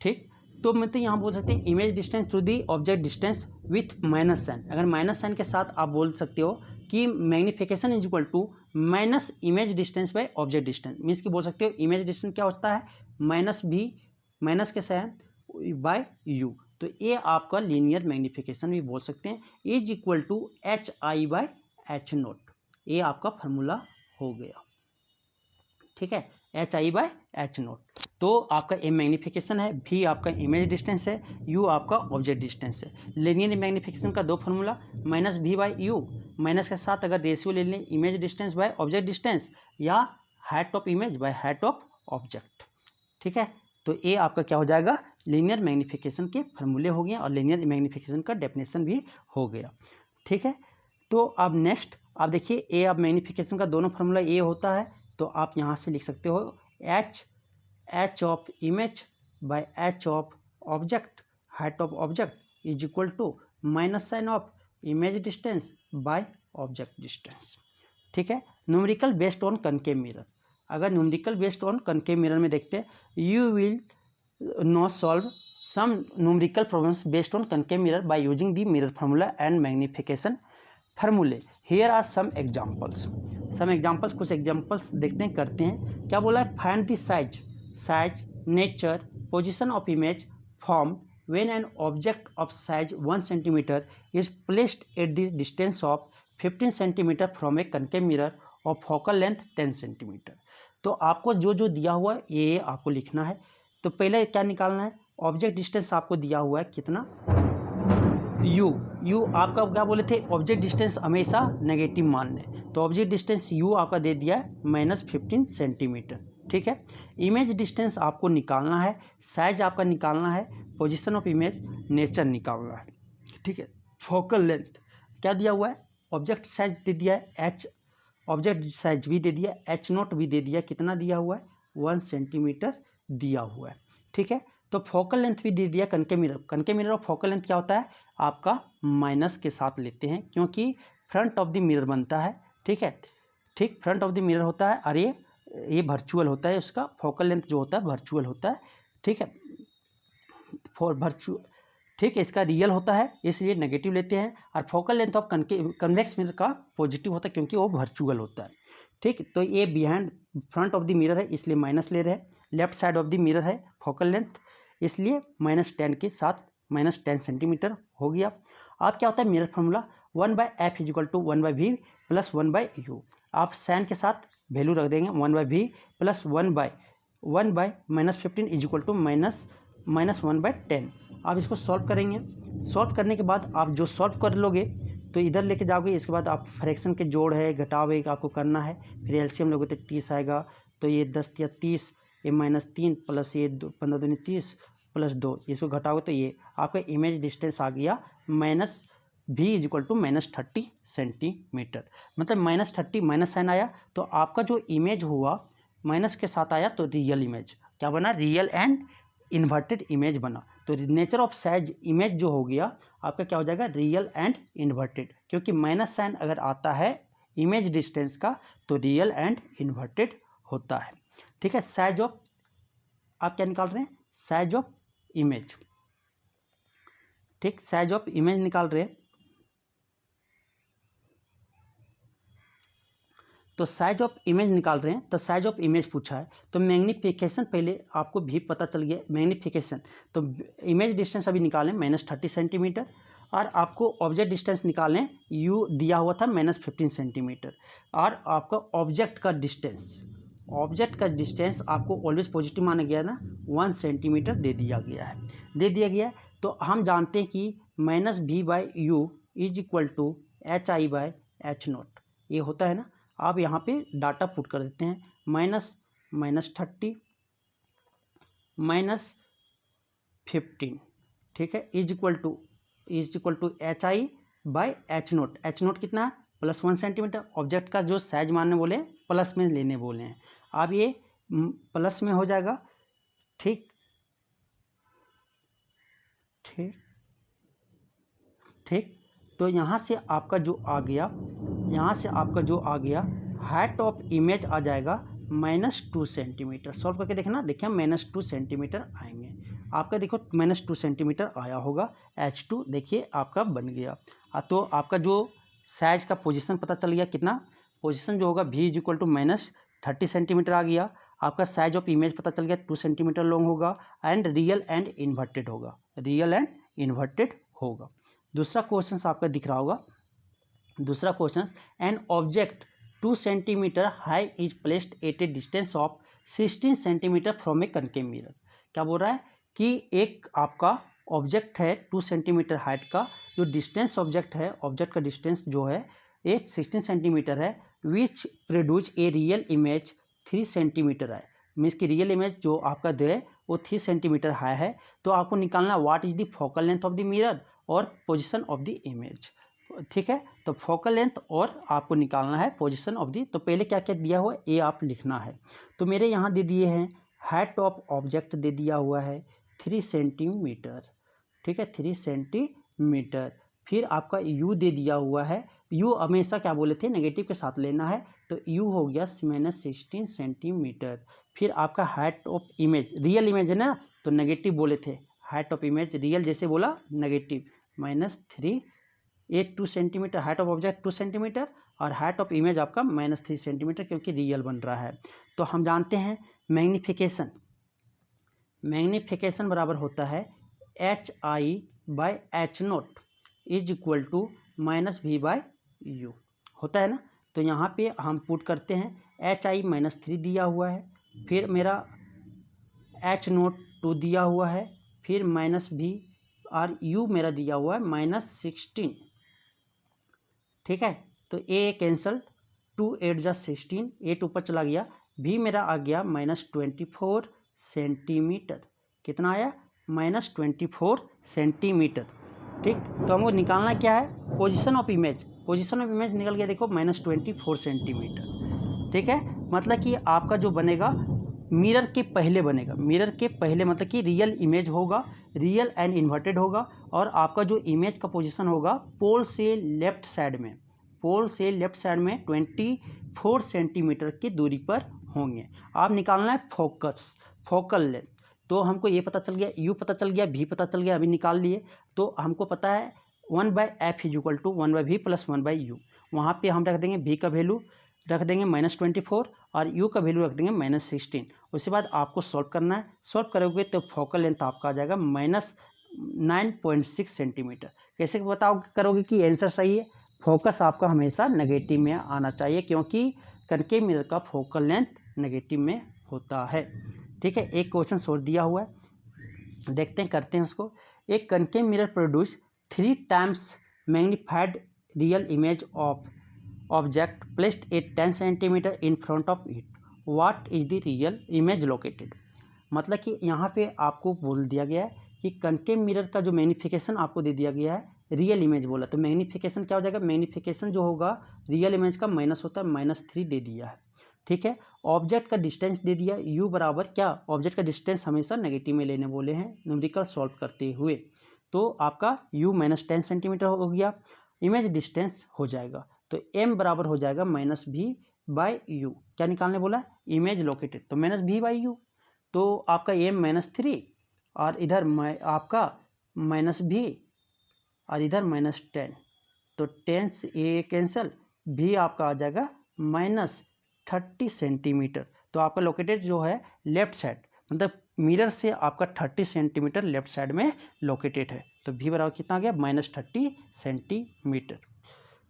ठीक, तो मतलब यहाँ बोल सकते हैं image distance to the object distance with minus sign. अगर माइनस साइन के साथ आप बोल सकते हो कि magnification is equal to minus image distance by object distance. Means कि बोल सकते हो इमेज डिस्टेंस क्या होता है, माइनस भी, माइनस के साइन बाय यू, तो ये आपका लीनियर मैग्नीफिकेशन भी बोल सकते हैं, इज इक्वल टू HI/H0। ये आपका फार्मूला हो गया, ठीक है, HI/H0। तो आपका M मैग्नीफिकेशन है, V आपका इमेज डिस्टेंस है, U आपका ऑब्जेक्ट डिस्टेंस है। लीनियर मैग्नीफिकेशन का दो फार्मूला, -V/U, माइनस के साथ अगर रेशियो ले लें image distance by object distance या height of image by height of object, ठीक है। तो ये आपका क्या हो जाएगा, लीनियर मैग्नीफिकेशन के फार्मूले हो गए और लीनियर मैग्नीफिकेशन का डेफिनेशन भी हो गया, ठीक है। तो अब नेक्स्ट आप देखिए, ए अब मैग्नीफिकेशन का दोनों फार्मूला ए होता है, तो आप यहाँ से लिख सकते हो H of image by H of object, height of object is equal to minus sign of image distance by object distance, ठीक है। Numerical based on concave mirror, अगर numerical based on concave mirror में देखते हैं, you will know solve some numerical problems based on concave mirror by using the mirror formula and magnification फार्मूले। Here are some examples, कुछ examples देखते हैं, करते हैं। क्या बोला है, find the size, nature, position of image form when an object of size 1 cm is placed at the distance of 15 cm from a concave mirror of focal length 10 cm। तो आपको जो जो दिया हुआ है ये आपको लिखना है। तो पहले क्या निकालना है, ऑब्जेक्ट डिस्टेंस आपको दिया हुआ है कितना, u आपका क्या बोले थे, ऑब्जेक्ट डिस्टेंस हमेशा नेगेटिव मान लें, तो ऑब्जेक्ट डिस्टेंस u आपका दे दिया है -15 सेंटीमीटर, ठीक है। इमेज डिस्टेंस आपको निकालना है, साइज आपका निकालना है, पोजीशन ऑफ इमेज, नेचर निकालना है, ठीक है। फोकल लेंथ क्या दिया हुआ है, ऑब्जेक्ट साइज दे दिया है h, ऑब्जेक्ट साइज भी दे दिया, H0 भी दे दिया, कितना दिया हुआ है 1 सेंटीमीटर दिया हुआ है, ठीक है। तो फोकल लेंथ भी दे दिया, कनकेव मिरर और फोकल लेंथ क्या होता है आपका माइनस के साथ लेते हैं, क्योंकि फ्रंट ऑफ द मिरर बनता है, ठीक है, ठीक, फ्रंट ऑफ द मिरर होता है और ये वर्चुअल होता है, उसका फोकल लेंथ जो होता है वर्चुअल होता है, ठीक है, फॉर वर्चुअल, ठीक है, इसका रियल होता है इसलिए नेगेटिव लेते हैं, और focal length of convex mirror का पॉजिटिव होता है क्योंकि वो वर्चुअल होता है, ठीक। तो ये behind front of the mirror है इसलिए माइनस ले रहे हैं, left side of the mirror है फोकल लेंथ इसलिए -10 के साथ -10 सेंटीमीटर हो गया। अब क्या होता है mirror formula, 1/f is equal to 1/v plus 1/u, आप साइन के साथ वैल्यू रख देंगे 1/v plus 1/-15 is equal to -1/10। आप इसको सॉल्व करेंगे, सॉल्व करने के बाद आप जो सॉल्व कर लोगे तो इधर लेके जाओगे, इसके बाद आप फ्रैक्शन के जोड़ है घटाव है आपको करना है, फिर एलसीएम लोगे तो 30 आएगा, तो ये 10 या 30, ये -3 प्लस ये 15 दूनी 30 प्लस 2, इसको घटाओगे तो ये आपका इमेज डिस्टेंस आ गया -v is equal to -30 centimetre, मतलब -30 माइनस साइन आया तो आपका जो इमेज हुआ माइनस के साथ आया तो रियल इमेज क्या बना, रियल एंड इन्वर्टेड इमेज बना। तो नेचर ऑफ साइज इमेज जो हो गया आपका क्या हो जाएगा, रियल एंड इन्वर्टेड, क्योंकि माइनस साइन अगर आता है इमेज डिस्टेंस का तो रियल एंड इन्वर्टेड होता है, ठीक है। साइज ऑफ आप क्या निकाल रहे हैं, साइज ऑफ इमेज, ठीक, साइज ऑफ इमेज निकाल रहे हैं, तो साइज ऑफ इमेज निकाल रहे हैं, तो साइज ऑफ इमेज पूछा है तो मैग्नीफिकेशन पहले आपको भी पता चल गया, मैग्नीफिकेशन तो इमेज डिस्टेंस अभी निकालें -30 सेंटीमीटर और आपको ऑब्जेक्ट डिस्टेंस निकालें, u दिया हुआ था -15 सेंटीमीटर, और आपका ऑब्जेक्ट का डिस्टेंस आपको ऑलवेज पॉजिटिव माना गया ना, 1 सेंटीमीटर दे दिया गया है, तो हम जानते हैं कि -v/u is equal to HI/H0 ये होता है ना। आप यहाँ पे डाटा पुट कर देते हैं, -30 -15, ठीक है, is equal to HI/H0, H0 कितना है +1 सेंटीमीटर, ऑब्जेक्ट का जो साइज मानने बोले प्लस में लेने बोले हैं, अब ये प्लस में हो जाएगा, ठीक, तो यहाँ से आपका जो आ गया हाइट ऑफ इमेज आ जाएगा -2 सेंटीमीटर। सॉल्व करके देखना, देखिए -2 सेंटीमीटर आएंगे, आपका देखो -2 सेंटीमीटर आया होगा, H2 देखिए आपका बन गया। तो आपका जो साइज का पोजीशन पता चल गया, कितना पोजीशन जो होगा v is equal to -30 centimetre आ गया, आपका साइज ऑफ इमेज पता चल गया 2 सेंटीमीटर लॉन्ग होगा, एंड रियल एंड इन्वर्टेड होगा, इन्वर्टेड होगा। दूसरा क्वेश्चन आपका दिख रहा होगा, दूसरा question, an object 2 centimetre high is placed at a distance of 16 centimetre from a concave mirror. क्या बोल रहा है कि एक आपका ऑब्जेक्ट है 2 सेंटीमीटर हाइट का, जो डिस्टेंस ऑब्जेक्ट है, ऑब्जेक्ट का डिस्टेंस जो है ये 16 सेंटीमीटर है, which produce a real image 3 centimetre है। मीन्स की रियल इमेज जो आपका दे वो 3 सेंटीमीटर हाई है। तो आपको निकालना what is the focal length of the mirror और पोजिशन ऑफ द इमेज। ठीक है, तो फोकल लेंथ और आपको निकालना है पोजिशन ऑफ दी। तो पहले क्या क्या दिया हुआ है ये आप लिखना है। तो मेरे यहाँ दे दिए हैं हाइट ऑफ ऑब्जेक्ट दे दिया हुआ है 3 सेंटीमीटर। ठीक है, 3 सेंटीमीटर। फिर आपका यू दे दिया हुआ है, यू हमेशा क्या बोले थे नेगेटिव के साथ लेना है, तो यू हो गया -16 सेंटीमीटर। फिर आपका height of image, real image है ना तो नेगेटिव बोले थे, हाइट ऑफ इमेज रियल जैसे बोला नेगेटिव, -3, ये 2 centimetre, height of object 2 centimetre और हाइट ऑफ इमेज आपका -3 सेंटीमीटर क्योंकि रियल बन रहा है। तो हम जानते हैं मैग्नीफिकेशन, मैग्नीफिकेशन बराबर होता है HI/H0 is equal to -V/U होता है ना। तो यहाँ पे हम पुट करते हैं HI -3 दिया हुआ है, फिर मेरा H0 2 दिया हुआ है, फिर -V और U मेरा दिया हुआ है -16। ठीक है, तो A कैंसल, 2 8 जा 16, 8 ऊपर चला गया, V मेरा आ गया -24 सेंटीमीटर। कितना आया? -24 सेंटीमीटर। ठीक, तो हमको निकालना क्या है? Position of image. Position of image निकल गया देखो -24 सेंटीमीटर। ठीक है, मतलब कि आपका जो बनेगा मिरर के पहले बनेगा, मिरर के पहले मतलब कि रियल इमेज होगा, रियल एंड इन्वर्टेड होगा, और आपका जो इमेज का पोजीशन होगा पोल से लेफ्ट साइड में, पोल से लेफ्ट साइड में 24 सेंटीमीटर की दूरी पर होंगे। आप निकालना है फोकस, फोकल लेंथ। तो हमको ये पता चल गया, यू पता चल गया, भी पता चल गया, अभी निकाल लिए। तो हमको पता है 1/f is equal to 1/v plus 1/u। वहाँ पे हम रख देंगे v का वैल्यू रख देंगे -24 और u का वैल्यू रख देंगे -16। उसके बाद आपको सॉल्व करना है, सॉल्व करोगे तो फोकल लेंथ आपका आ जाएगा -9.6 सेंटीमीटर। कैसे बताओ करोगे कि आंसर सही है? फोकस आपका हमेशा नेगेटिव में आना चाहिए क्योंकि कनकेव मिरर का फोकल लेंथ नेगेटिव में होता है। ठीक है, एक क्वेश्चन सोच दिया हुआ है, देखते हैं करते हैं उसको। एक concave mirror produce 3 times magnified real image of object placed at 10 centimetre in front of it, what is the real image located. मतलब कि यहाँ पे आपको बोल दिया गया है कि कनकेव मिरर का जो मैग्नीफिकेशन आपको दे दिया गया है, रियल इमेज बोला, तो मैग्नीफिकेशन क्या हो जाएगा? मैग्नीफिकेशन जो होगा रियल इमेज का माइनस होता है, -3 दे दिया है। ठीक है, ऑब्जेक्ट का डिस्टेंस दे दिया u बराबर क्या, ऑब्जेक्ट का डिस्टेंस हमेशा नेगेटिव में लेने बोले हैं न्यूमेरिकल सॉल्व करते हुए। तो आपका u -10 सेंटीमीटर हो गया, इमेज डिस्टेंस हो जाएगा, तो m बराबर हो जाएगा -v/u। क्या निकालने बोला? इमेज लोकेटेड, तो -v/u। तो आपका m -3 और इधर आपका -v और इधर -10, तो 10 से ये कैंसल, v आपका आ जाएगा -30 सेंटीमीटर। तो आपका लोकेटेड जो है लेफ्ट साइड, मतलब मिरर से आपका 30 सेंटीमीटर लेफ्ट साइड में लोकेटेड है। तो v बराबर कितना आ गया? -30 सेंटीमीटर।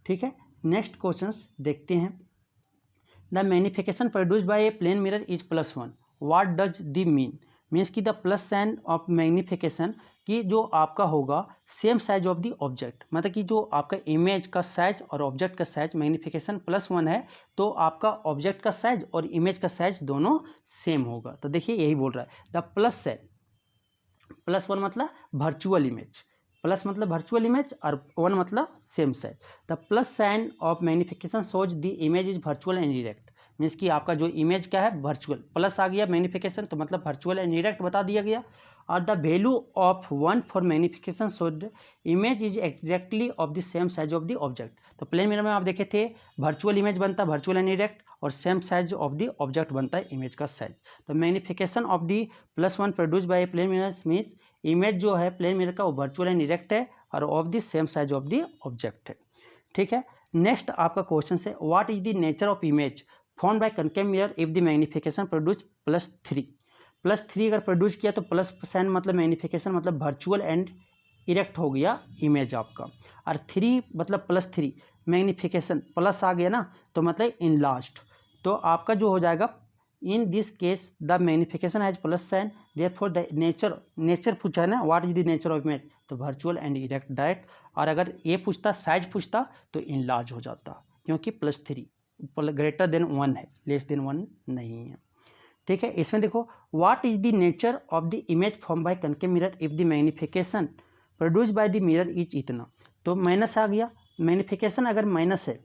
ठीक है, नेक्स्ट क्वेश्चंस देखते हैं। The magnification produced by a plane mirror is +1, what does the mean. Means की the plus sign of magnification कि जो आपका होगा same size of the object, मतलब कि जो आपका इमेज का साइज और ऑब्जेक्ट का साइज मैग्नीफिकेशन +1 है, तो आपका ऑब्जेक्ट का साइज और इमेज का साइज दोनों सेम होगा। तो देखिए यही बोल रहा है, द प्लस साइन, +1 मतलब वर्चुअल इमेज, प्लस मतलब वर्चुअल इमेज और 1 मतलब same size. The plus sign of magnification shows the image is virtual and direct. Means कि आपका जो इमेज क्या है वर्चुअल, प्लस आ गया मैग्नीफिकेशन तो मतलब वर्चुअल एंड डायरेक्ट बता दिया गया। और the value of 1 for magnification showed image is exactly of the same size of the object. तो प्लेन मिरर में आप देखे थे वर्चुअल इमेज बनता है वर्चुअल एंड डायरेक्ट, और same size of the object बनता है इमेज का साइज। तो magnification of the +1 produce by plane mirror means image जो है प्लेन मिरर का वो वर्चुअल एंड डायरेक्ट है और of the same size of the object है। ठीक है, नेक्स्ट आपका क्वेश्चन है what is the nature of image found by concave mirror if the magnification produce +3। +3 अगर प्रोड्यूस किया तो प्लस साइन मतलब मैग्नीफिकेशन मतलब वर्चुअल एंड इरेक्ट हो गया इमेज आपका। और 3 मतलब +3 मैग्नीफिकेशन प्लस आ गया ना, तो मतलब इनलार्ज्ड। तो आपका जो हो जाएगा, in this case the magnification has plus sign, therefore the nature पूछा है ना, what is the nature of image, तो वर्चुअल एंड इरेक्ट डायरेक्ट। और अगर ये पूछता साइज पूछता तो इनलार्ज हो जाता, क्योंकि +3 ग्रेटर देन 1 है, लेस देन 1 नहीं है। ठीक है, इसमें देखो, what is the nature of the image form bye concave mirror if the magnification produce by the mirror is इतना। तो माइनस आ गया, मैग्नीफिकेशन अगर माइनस है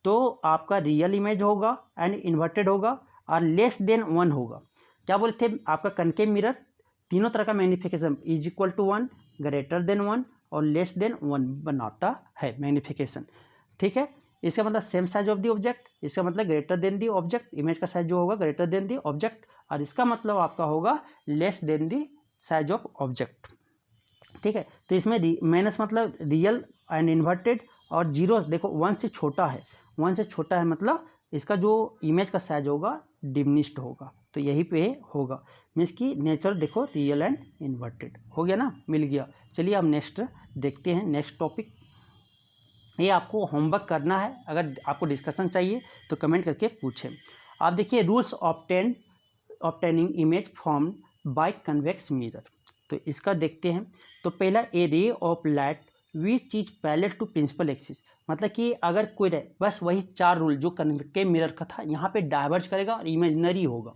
तो आपका रियल इमेज होगा एंड इन्वर्टेड होगा और लेस देन 1 होगा। क्या बोलते थे आपका कनकेव मिरर तीनों तरह का magnification is equal to 1, greater than 1 और लेस देन 1 बनाता है मैग्नीफिकेशन। ठीक है, इसका मतलब same size of the object, इसका मतलब greater then the object, image का साइज जो होगा ग्रेटर देन दी ऑब्जेक्ट, और इसका मतलब आपका होगा less than the size of object. ठीक है, तो इसमें माइनस मतलब रियल एंड इन्वर्टेड, और जीरो देखो 1 से छोटा है, 1 से छोटा है मतलब इसका जो इमेज का साइज होगा डिमिनिश्ड होगा, तो यही पे होगा। मीन्स की नेचर देखो रियल एंड इन्वर्टेड हो गया ना, मिल गया। चलिए अब नेक्स्ट देखते हैं, नेक्स्ट टॉपिक। ये आपको होमवर्क करना है, अगर आपको डिस्कशन चाहिए तो कमेंट करके पूछें। आप देखिए, rules obtaining image form by convex mirror, तो इसका देखते हैं। तो पहला, a ray of light which is parallel to principal axis, मतलब कि अगर कोई रहे, बस वही 4 रूल जो कन्वेक्टिव मिरर का था, यहाँ पे डाइवर्ज करेगा और इमेजिनरी होगा।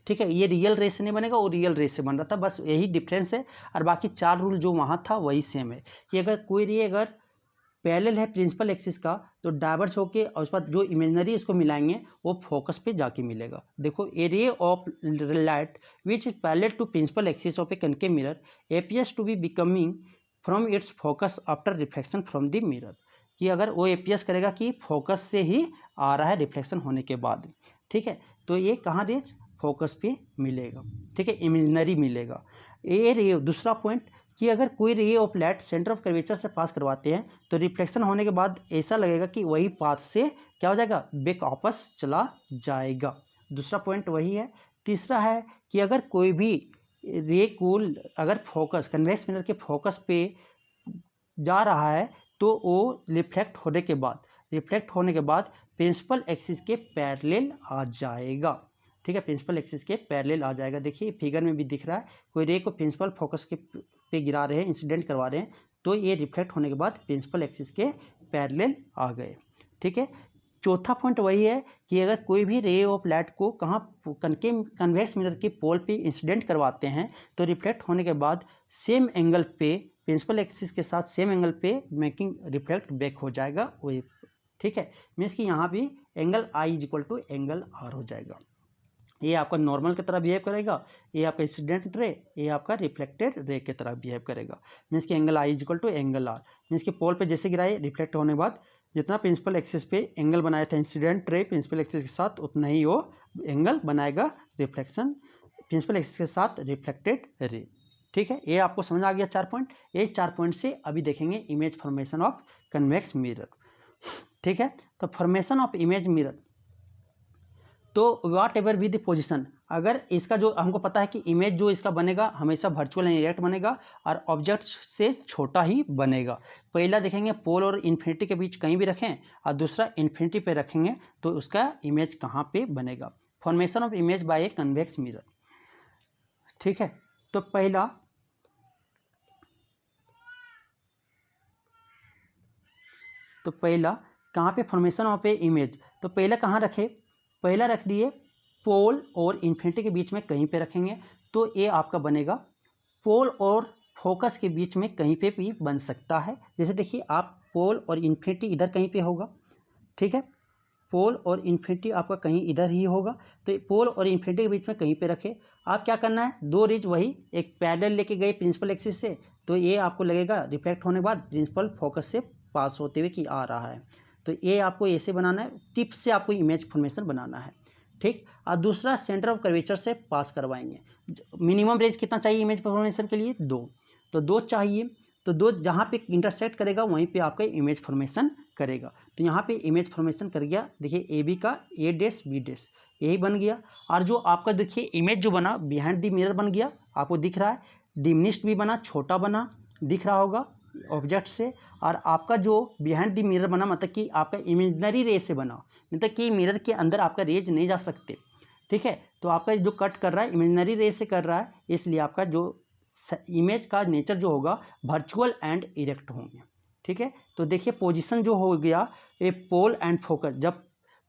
ठीक है, ये रियल रे से नहीं बनेगा, वो रियल रे से बन रहा था, बस यही डिफरेंस है। और बाकी 4 रूल जो वहाँ था वही सेम है, कि अगर कोई रे अगर पैरेलल है प्रिंसिपल एक्सिस का तो डाइवर्स होके और उस पर जो इमेजिनरी इसको मिलाएंगे वो फोकस पे जाके मिलेगा। देखो, a ray of light which is parallel to principal axis of a concave mirror appears to be becoming from its focus after reflection from the mirror, कि अगर वो एपियर्स करेगा कि फोकस से ही आ रहा है रिफ्लेक्शन होने के बाद। ठीक है, तो ये कहाँ रेज फोकस पे मिलेगा। ठीक है, इमेजिनरी मिलेगा। ए रे दूसरा पॉइंट, कि अगर कोई रे of light centre of curvature से पास करवाते हैं तो रिफ्लेक्शन होने के बाद ऐसा लगेगा कि वही पाथ से क्या हो जाएगा, बैक वापस चला जाएगा। दूसरा पॉइंट वही है। तीसरा है कि अगर कोई भी रे को अगर फोकस कन्वेक्स मिरर के फोकस पे जा रहा है तो वो रिफ्लेक्ट होने के बाद प्रिंसिपल एक्सिस के पैरेलल आ जाएगा। ठीक है, प्रिंसिपल एक्सिस के पैरेलल आ जाएगा। देखिए फिगर में भी दिख रहा है, कोई रे को प्रिंसिपल फोकस के पे गिरा रहे हैं, इंसिडेंट करवा रहे हैं, तो ये रिफ्लेक्ट होने के बाद प्रिंसिपल एक्सिस के पैरेलल आ गए। ठीक है, चौथा पॉइंट वही है कि अगर कोई भी रे ऑफ लाइट को कहाँ कन्वेक्स मिरर के पोल पे इंसिडेंट करवाते हैं तो रिफ्लेक्ट होने के बाद सेम एंगल पे प्रिंसिपल एक्सिस के साथ सेम एंगल पे मेकिंग रिफ्लेक्ट बैक हो जाएगा वही। ठीक है, मीन्स कि यहाँ भी angle I is equal to angle R हो जाएगा। ये आपका नॉर्मल की तरह बिहेव करेगा, ये आपका इंसिडेंट रे, ये आपका रिफ्लेक्टेड रे की तरह बिहेव करेगा। मीन्स कि angle I is equal to angle R, means कि पोल पे जैसे गिराए रिफ्लेक्ट होने के बाद जितना प्रिंसिपल एक्सिस पे एंगल बनाया था इंसिडेंट रे प्रिंसिपल एक्सिस के साथ, उतना ही वो एंगल बनाएगा रिफ्लेक्शन प्रिंसिपल एक्सिस के साथ रिफ्लेक्टेड रे। ठीक है, ये आपको समझ आ गया 4 पॉइंट। ये 4 पॉइंट से अभी देखेंगे image formation of convex mirror. ठीक है, तो फॉर्मेशन ऑफ इमेज मिरर, तो वाट एवर बी द पोजिशन, अगर इसका जो हमको पता है कि इमेज जो इसका बनेगा हमेशा वर्चुअल एंड इरेक्ट बनेगा और ऑब्जेक्ट से छोटा ही बनेगा। पहला देखेंगे पोल और इन्फिनिटी के बीच कहीं भी रखें और दूसरा इन्फिनिटी पे रखेंगे तो उसका इमेज कहाँ पे बनेगा। Formation of image by A convex mirror. ठीक है, तो पहला कहाँ पे फॉर्मेशन ऑफ ए इमेज, तो पहला कहाँ रखे, पहला रख दिए पोल और इन्फिनिटी के बीच में कहीं पे रखेंगे तो ये आपका बनेगा पोल और फोकस के बीच में कहीं पे भी बन सकता है। जैसे देखिए आप पोल और इन्फिनिटी इधर कहीं पे होगा, ठीक है, पोल और इन्फिनिटी आपका कहीं इधर ही होगा, तो पोल और इन्फिनिटी के बीच में कहीं पे रखे। आप क्या करना है, 2 रेज वही एक पैरेलल लेके गए प्रिंसिपल एक्सिस से, तो ये आपको लगेगा रिफ्लेक्ट होने के बाद प्रिंसिपल फोकस से पास होते हुए कि आ रहा है, तो ये आपको ऐसे बनाना है, टिप्स से आपको इमेज फॉर्मेशन बनाना है। ठीक, और दूसरा सेंटर ऑफ कर्वेचर से पास करवाएंगे। मिनिमम रेंज कितना चाहिए इमेज फॉर्मेशन के लिए, 2, तो 2 चाहिए, तो 2 जहाँ पे इंटरसेक्ट करेगा वहीं पे आपका इमेज फॉर्मेशन करेगा। तो यहाँ पे इमेज फॉर्मेशन कर गया, देखिए ए बी का ए डैश बी डैश यही बन गया। और जो आपका देखिए इमेज जो बना बिहाइंड द मिरर बन गया, आपको दिख रहा है, डिमिनिश्ड भी बना, छोटा बना, दिख रहा होगा ऑब्जेक्ट से, और आपका जो बिहाइंड द मिरर बना मतलब कि आपका इमेजनरी रे से बना, मतलब कि मिरर के अंदर आपका रेज नहीं जा सकते, ठीक है। तो आपका जो कट कर रहा है इमेजनरी रे से कर रहा है, इसलिए आपका जो इमेज का नेचर जो होगा वर्चुअल एंड इरेक्ट होंगे, ठीक है। तो देखिए पोजीशन जो हो गया ये पोल एंड फोकस, जब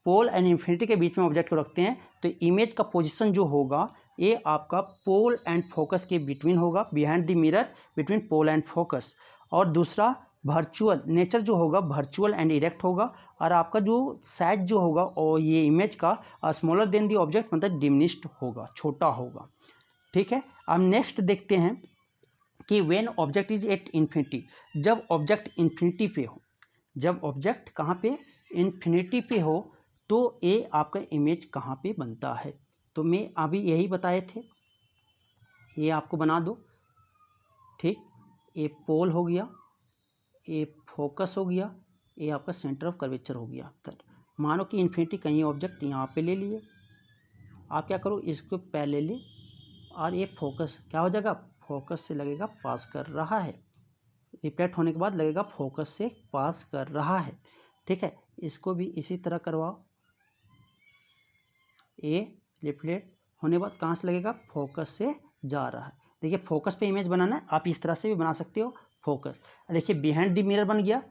पोल एंड इन्फिनिटी के बीच में ऑब्जेक्ट को रखते हैं तो इमेज का पोजीशन जो होगा ये आपका पोल एंड फोकस के बिटवीन होगा, behind the mirror between pole and focus. और दूसरा वर्चुअल नेचर जो होगा वर्चुअल एंड इरेक्ट होगा, और आपका जो साइज जो होगा और ये इमेज का स्मॉलर देन द ऑब्जेक्ट मतलब डिमिनिश्ड होगा, छोटा होगा, ठीक है। अब नेक्स्ट देखते हैं कि when object is at infinity, जब ऑब्जेक्ट इन्फिनिटी पे हो, जब ऑब्जेक्ट कहाँ पे इन्फिनिटी पे हो तो ये आपका इमेज कहाँ पे बनता है। तो मैं अभी यही बताए थे, ये आपको बना दो, ठीक। ये पोल हो गया, ये फोकस हो गया, ये आपका सेंटर ऑफ कर्वेचर हो गया। मानो कि इन्फिनिटी कहीं ऑब्जेक्ट यहाँ पे ले लिए, आप क्या करो इसको पहले ले, और ये फोकस क्या हो जाएगा, फोकस से लगेगा पास कर रहा है, रिफ्लेक्ट होने के बाद लगेगा फोकस से पास कर रहा है, ठीक है। इसको भी इसी तरह करवाओ, ये रिफ्लेक्ट होने के बाद कहाँ से लगेगा, फोकस से जा रहा है। देखिए फोकस पे इमेज बनाना है, आप इस तरह से भी बना सकते हो फोकस। देखिए बिहाइंड द मिरर बन गया,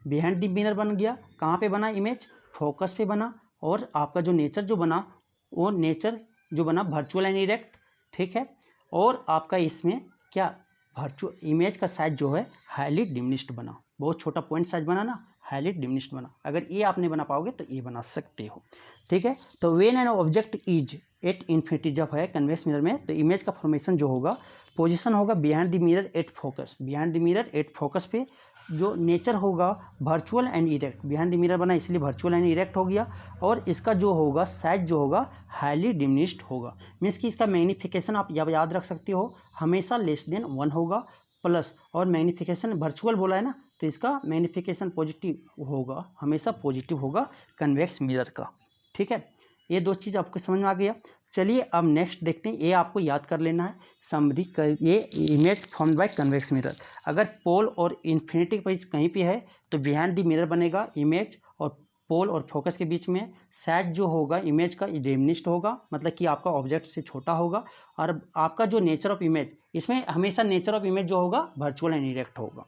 बिहाइंड द मिरर बन गया, कहाँ पे बना इमेज, फोकस पे बना, और आपका जो नेचर जो बना वो नेचर जो बना वर्चुअल एंड इरेक्ट, ठीक है। और आपका इसमें क्या वर्चुअल इमेज का साइज जो है हाईली डिमिनिश्ड बना, बहुत छोटा पॉइंट साइज बना ना, हाईली डिमिनिश्ड बना। अगर ये आप नहीं बना पाओगे तो ये बना सकते हो, ठीक है। तो when an object is at infinity, जब है कन्वेक्स मिरर में तो इमेज का फॉर्मेशन जो होगा पोजीशन होगा behind the mirror at focus, behind the mirror at focus पे जो नेचर होगा virtual and erect, behind the mirror बना इसलिए वर्चुअल एंड इरेक्ट हो गया, और इसका जो होगा साइज जो होगा हाईली डिमिनिश्ड होगा। मीन्स कि इसका मैग्नीफिकेशन आप याद रख सकते हो हमेशा लेस देन 1 होगा, प्लस और मैग्नीफिकेशन वर्चुअल बोला है ना तो इसका मैग्नीफिकेशन पॉजिटिव होगा, हमेशा पॉजिटिव होगा कन्वेक्स मिरर का, ठीक है। ये दो चीज़ आपको समझ में आ गया। चलिए अब नेक्स्ट देखते हैं, ये आपको याद कर लेना है समरी ये image formed bye convex mirror. अगर पोल और इन्फिनिटी के बीच कहीं पे है तो बिहाइंड द मिरर बनेगा इमेज, और पोल और फोकस के बीच में साइज जो होगा इमेज का डिमिनिश्ड होगा, मतलब कि आपका ऑब्जेक्ट से छोटा होगा, और आपका जो नेचर ऑफ इमेज इसमें हमेशा नेचर ऑफ इमेज जो होगा वर्चुअल एंड इरेक्ट होगा,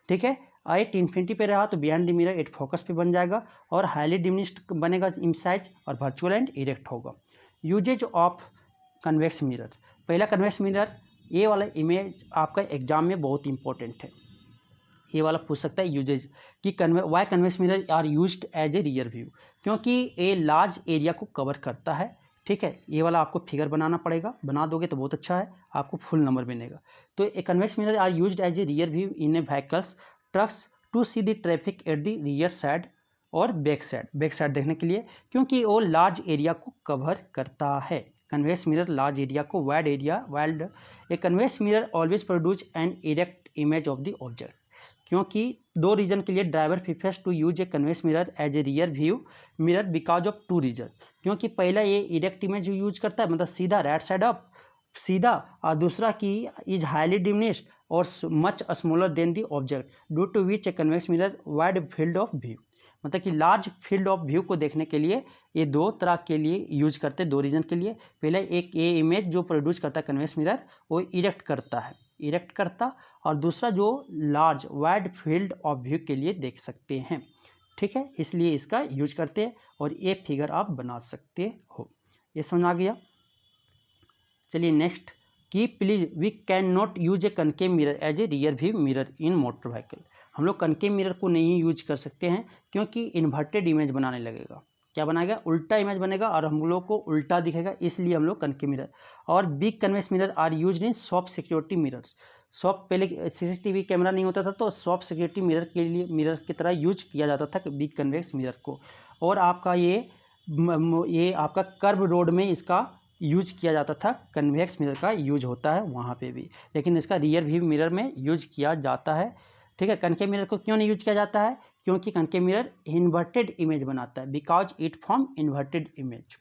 ठीक है। एट इन्फिनिटी पे रहा तो behind the mirror at focus पे बन जाएगा, और हाईली डिमिनिश्ड बनेगा इन साइज, और वर्चुअल एंड इरेक्ट होगा। यूजेज ऑफ कन्वेक्स मिरर, पहला कन्वेक्स मिरर, ये वाला इमेज आपका एग्जाम में बहुत इंपॉर्टेंट है, ये वाला पूछ सकता है यूजेज कि why convex mirror are used as a rear view, क्योंकि ये लार्ज एरिया को कवर करता है, ठीक है। ये वाला आपको फिगर बनाना पड़ेगा, बना दोगे तो बहुत अच्छा है, आपको फुल नंबर मिलेगा। तो a convex mirror are used as a rear view in a vehicles trucks to see the traffic at the rear side और बैक साइड देखने के लिए, क्योंकि वो लार्ज एरिया को कवर करता है। कन्वेक्स मिरर लार्ज एरिया को wide a convex mirror always produce an erect image of the object, क्योंकि दो रीजन के लिए driver prefers to use a convex mirror as a rear view mirror because of 2 reason, क्योंकि पहला ये erect image use करता है मतलब सीधा राइट साइड अप सीधा, और दूसरा कि इज हाईली डिमिनिश्ड और much smaller than the object due to which a convex mirror wide field of view, मतलब कि लार्ज फील्ड ऑफ व्यू को देखने के लिए ये दो तरह के लिए यूज करते हैं, 2 रीजन के लिए। पहले एक ये इमेज जो प्रोड्यूस करता है कन्वेक्स मिरर वो इरेक्ट करता, और दूसरा जो large wide field of view के लिए देख सकते हैं, ठीक है, इसलिए इसका यूज करते हैं, और ये फिगर आप बना सकते हो। ये समझ आ गया। चलिए नेक्स्ट कि please we can not use a concave mirror as a rear view mirror in motor vehicle, हम लोग कनकेव मिरर को नहीं यूज कर सकते हैं क्योंकि इन्वर्टेड इमेज बनाने लगेगा, क्या बनाएगा, उल्टा इमेज बनेगा और हम लोग को उल्टा दिखेगा, इसलिए हम लोग कनकेव मिरर। और big convex mirror are used in soft security mirrors, soft पहले सीसीटीवी कैमरा नहीं होता था तो सॉफ्ट सिक्योरिटी मिरर के लिए मिरर की तरह यूज किया जाता था बिग कन्वेक्स मिरर को। और आपका ये आपका कर्व रोड में इसका यूज किया जाता था, कन्वेक्स मिरर का यूज होता है वहाँ पे भी, लेकिन इसका रियर व्यू मिरर में यूज किया जाता है, ठीक है। कनकेव मिरर को क्यों नहीं यूज किया जाता है, क्योंकि कनकेव मिरर इन्वर्टेड इमेज बनाता है, because it form inverted image,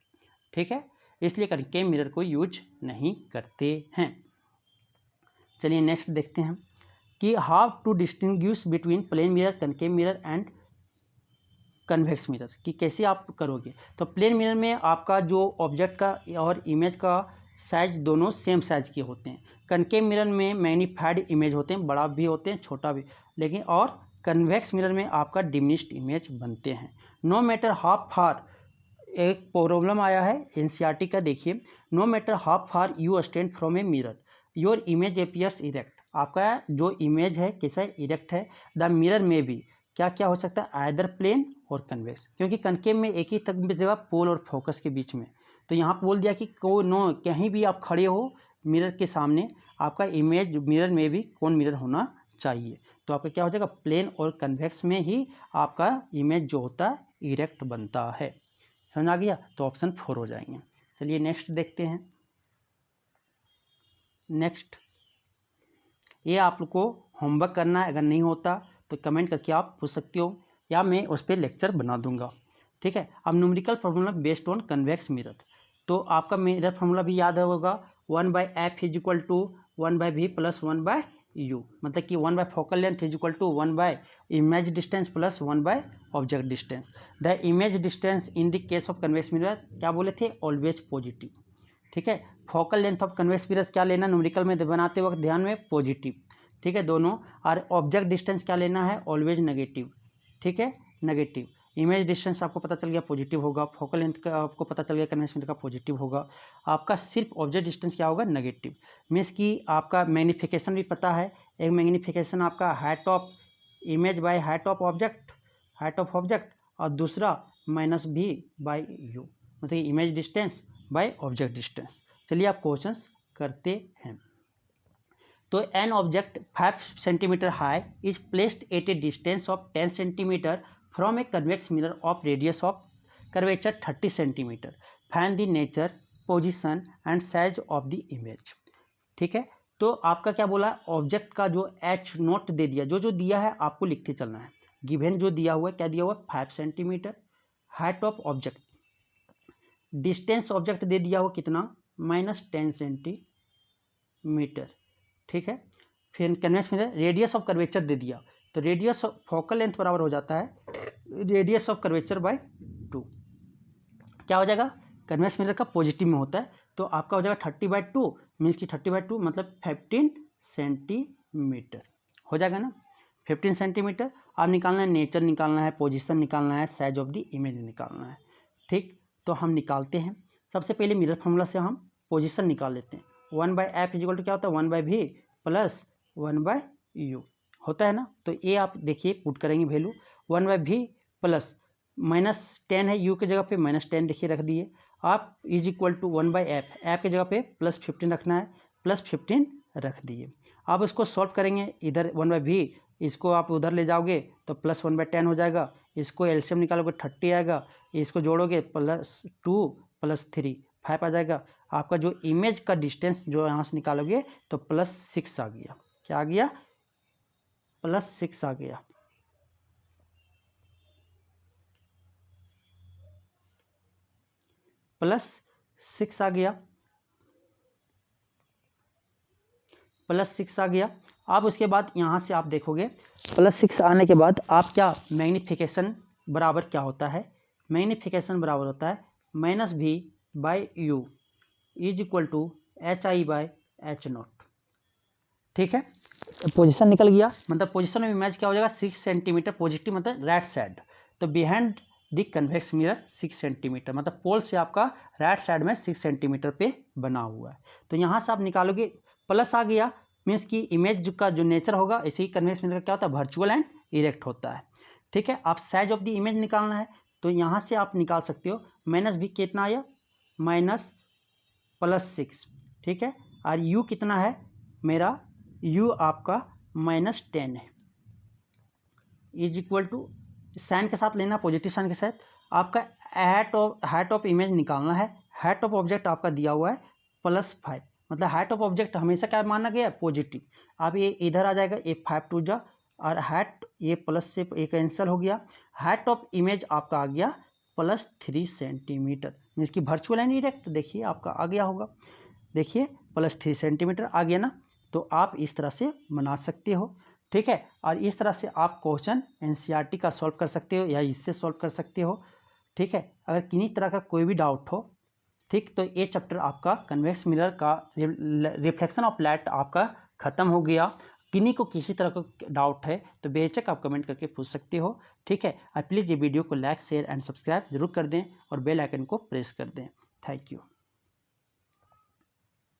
ठीक है, इसलिए कनकेव मिरर को यूज नहीं करते हैं। चलिए नेक्स्ट देखते हैं कि how to distinguish between plane mirror, concave mirror and convex mirror, कि कैसे आप करोगे। तो प्लेन मिरर में आपका जो ऑब्जेक्ट का और इमेज का साइज दोनों सेम साइज के होते हैं। कनकेव मिरर में मैग्नीफाइड इमेज होते हैं, बड़ा भी होते हैं छोटा भी, लेकिन और कन्वेक्स मिरर में आपका डिमिनिश्ड इमेज बनते हैं। नो मैटर हाउ फार, एक प्रॉब्लम आया है एनसीईआरटी का, देखिए, no matter how far you stand from a mirror your image appears erect, आपका जो इमेज है कैसा है, इरेक्ट है। द मिरर में भी क्या क्या हो सकता है, आइदर प्लेन और कन्वेक्स, क्योंकि कनकेव में एक ही तक जगह पोल और फोकस के बीच में, तो यहाँ बोल दिया कि को नो, कहीं भी आप खड़े हो मिरर के सामने, आपका इमेज मिरर में भी कौन मिरर होना चाहिए, तो आपका क्या हो जाएगा, प्लेन और कन्वेक्स में ही आपका इमेज जो होता है इरेक्ट बनता है। समझ आ गया, तो ऑप्शन 4 हो जाएंगे। चलिए नेक्स्ट देखते हैं। नेक्स्ट, ये आप लोग को होमवर्क करना है, अगर नहीं होता तो कमेंट करके आप पूछ सकते हो, या मैं उस पर लेक्चर बना दूंगा, ठीक है। अब numerical formula based on convex mirror, तो आपका मिरर फार्मूला भी याद होगा, 1/f is equal to 1/v plus 1/u, मतलब कि 1 by focal length is equal to 1 by image distance plus 1 by object distance. The image distance in the case of convex mirror क्या बोले थे, always positive, ठीक है। Focal length of convex mirror क्या लेना, numerical में बनाते वक्त ध्यान में पॉजिटिव, ठीक है दोनों। और ऑब्जेक्ट डिस्टेंस क्या लेना है, ऑलवेज नेगेटिव, ठीक है, नेगेटिव। इमेज डिस्टेंस आपको पता चल गया पॉजिटिव होगा, फोकल लेंथ का आपको पता चल गया कन्वेक्स मिरर का पॉजिटिव होगा, आपका सिर्फ ऑब्जेक्ट डिस्टेंस क्या होगा, नेगेटिव। मीन्स कि आपका मैग्नीफिकेशन भी पता है, एक मैग्नीफिकेशन आपका height of image by height of object, height of object, और दूसरा -v/u, मतलब image distance by object distance. चलिए आप क्वेश्चंस करते हैं। तो an object 5 centimetre high is placed at a distance of 10 centimetre from A convex mirror of radius of curvature 30 centimetre. Find the nature, position and size of the image, ठीक है। तो आपका क्या बोला, ऑब्जेक्ट का जो एच नोट दे दिया, जो जो दिया है आपको लिखते चलना है। गिवन जो दिया हुआ है, क्या दिया हुआ है, 5 centimetre, height of object, distance object दे दिया हो कितना, -10 सेंटीमीटर, ठीक है। फिर convex mirror radius of curvature दे दिया, तो रेडियस ऑफ फोकल लेंथ बराबर हो जाता है रेडियस ऑफ कर्वेचर बाय 2, क्या हो जाएगा, कन्वेक्स मिरर का पॉजिटिव में होता है, तो आपका हो जाएगा 30/2, मीन्स कि 30/2 मतलब 15 सेंटीमीटर हो जाएगा ना, 15 सेंटीमीटर। आप निकालना है नेचर, निकालना है पोजीशन, निकालना है साइज ऑफ द इमेज निकालना है, ठीक। तो हम निकालते हैं। सबसे पहले मिरर फार्मूला से हम पोजीशन निकाल लेते हैं। 1/f इज इक्वल टू क्या होता है, 1/v प्लस 1/u होता है ना। तो ये आप देखिए पुट करेंगे वैल्यू, 1/v प्लस -10 है, u की जगह पे -10 देखिए रख दिए आप, is equal to 1/f, app की जगह पे +15 रखना है, +15 रख दिए। आप उसको सॉल्व करेंगे, इधर 1/v इसको आप उधर ले जाओगे तो +1/10 हो जाएगा, इसको एलसीएम निकालोगे 30 आएगा, इसको जोड़ोगे +2 + 3 5 आ जाएगा। आपका जो इमेज का डिस्टेंस जो यहाँ से निकालोगे तो +6 आ गया, क्या आ गया, +6 आ गया, +6 आ गया, +6 आ गया। अब उसके बाद यहाँ से आप देखोगे +6 आने के बाद आप क्या, मैग्नीफिकेशन बराबर क्या होता है, मैग्नीफिकेशन बराबर होता है -v/u is equal to hi/h0, ठीक है। पोजीशन निकल गया, मतलब पोजीशन ऑफ इमेज क्या हो जाएगा, 6 सेंटीमीटर पॉजिटिव, मतलब राइट साइड, तो behind the convex mirror 6 centimetre, मतलब पोल से आपका राइट साइड में 6 सेंटीमीटर पे बना हुआ है। तो यहाँ से आप निकालोगे, प्लस आ गया, मीन्स कि इमेज का जो नेचर होगा, ऐसे ही कन्वेक्स मिरर का क्या होता है, वर्चुअल एंड इरेक्ट होता है, ठीक है। आप साइज ऑफ द इमेज निकालना है, तो यहाँ से आप निकाल सकते हो, -v कितना आया, -+6, ठीक है। और u कितना है मेरा, u आपका -10 है, इज इक्वल टू साइन के साथ लेना, पॉजिटिव साइन के साथ। आपका हाइट ऑफ इमेज निकालना है, हाइट ऑफ ऑब्जेक्ट आपका दिया हुआ है +5, मतलब हाइट ऑफ ऑब्जेक्ट हमेशा क्या माना गया है, पॉजिटिव। अब ये इधर आ जाएगा, ये 5 2 जा, और हाइट ये प्लस से ये कैंसिल हो गया, हाइट ऑफ इमेज आपका आ गया +3 सेंटीमीटर, जिसकी वर्चुअल एंड इरेक्ट देखिए आपका आ गया होगा, देखिए +3 सेंटीमीटर आ गया ना। तो आप इस तरह से बना सकते हो, ठीक है। और इस तरह से आप क्वेश्चन एनसीईआरटी का सॉल्व कर सकते हो या इससे सॉल्व कर सकते हो, ठीक है। अगर किन्हीं तरह का कोई भी डाउट हो, ठीक, तो ये चैप्टर आपका कन्वेक्स मिरर का रिफ्लेक्शन ऑफ लाइट आपका ख़त्म हो गया। किन्हीं को किसी तरह का डाउट है तो बेशक आप कमेंट करके पूछ सकते हो, ठीक है। और प्लीज़ ये वीडियो को लाइक शेयर एंड सब्सक्राइब जरूर कर दें और बेल आइकन को प्रेस कर दें। Thank you.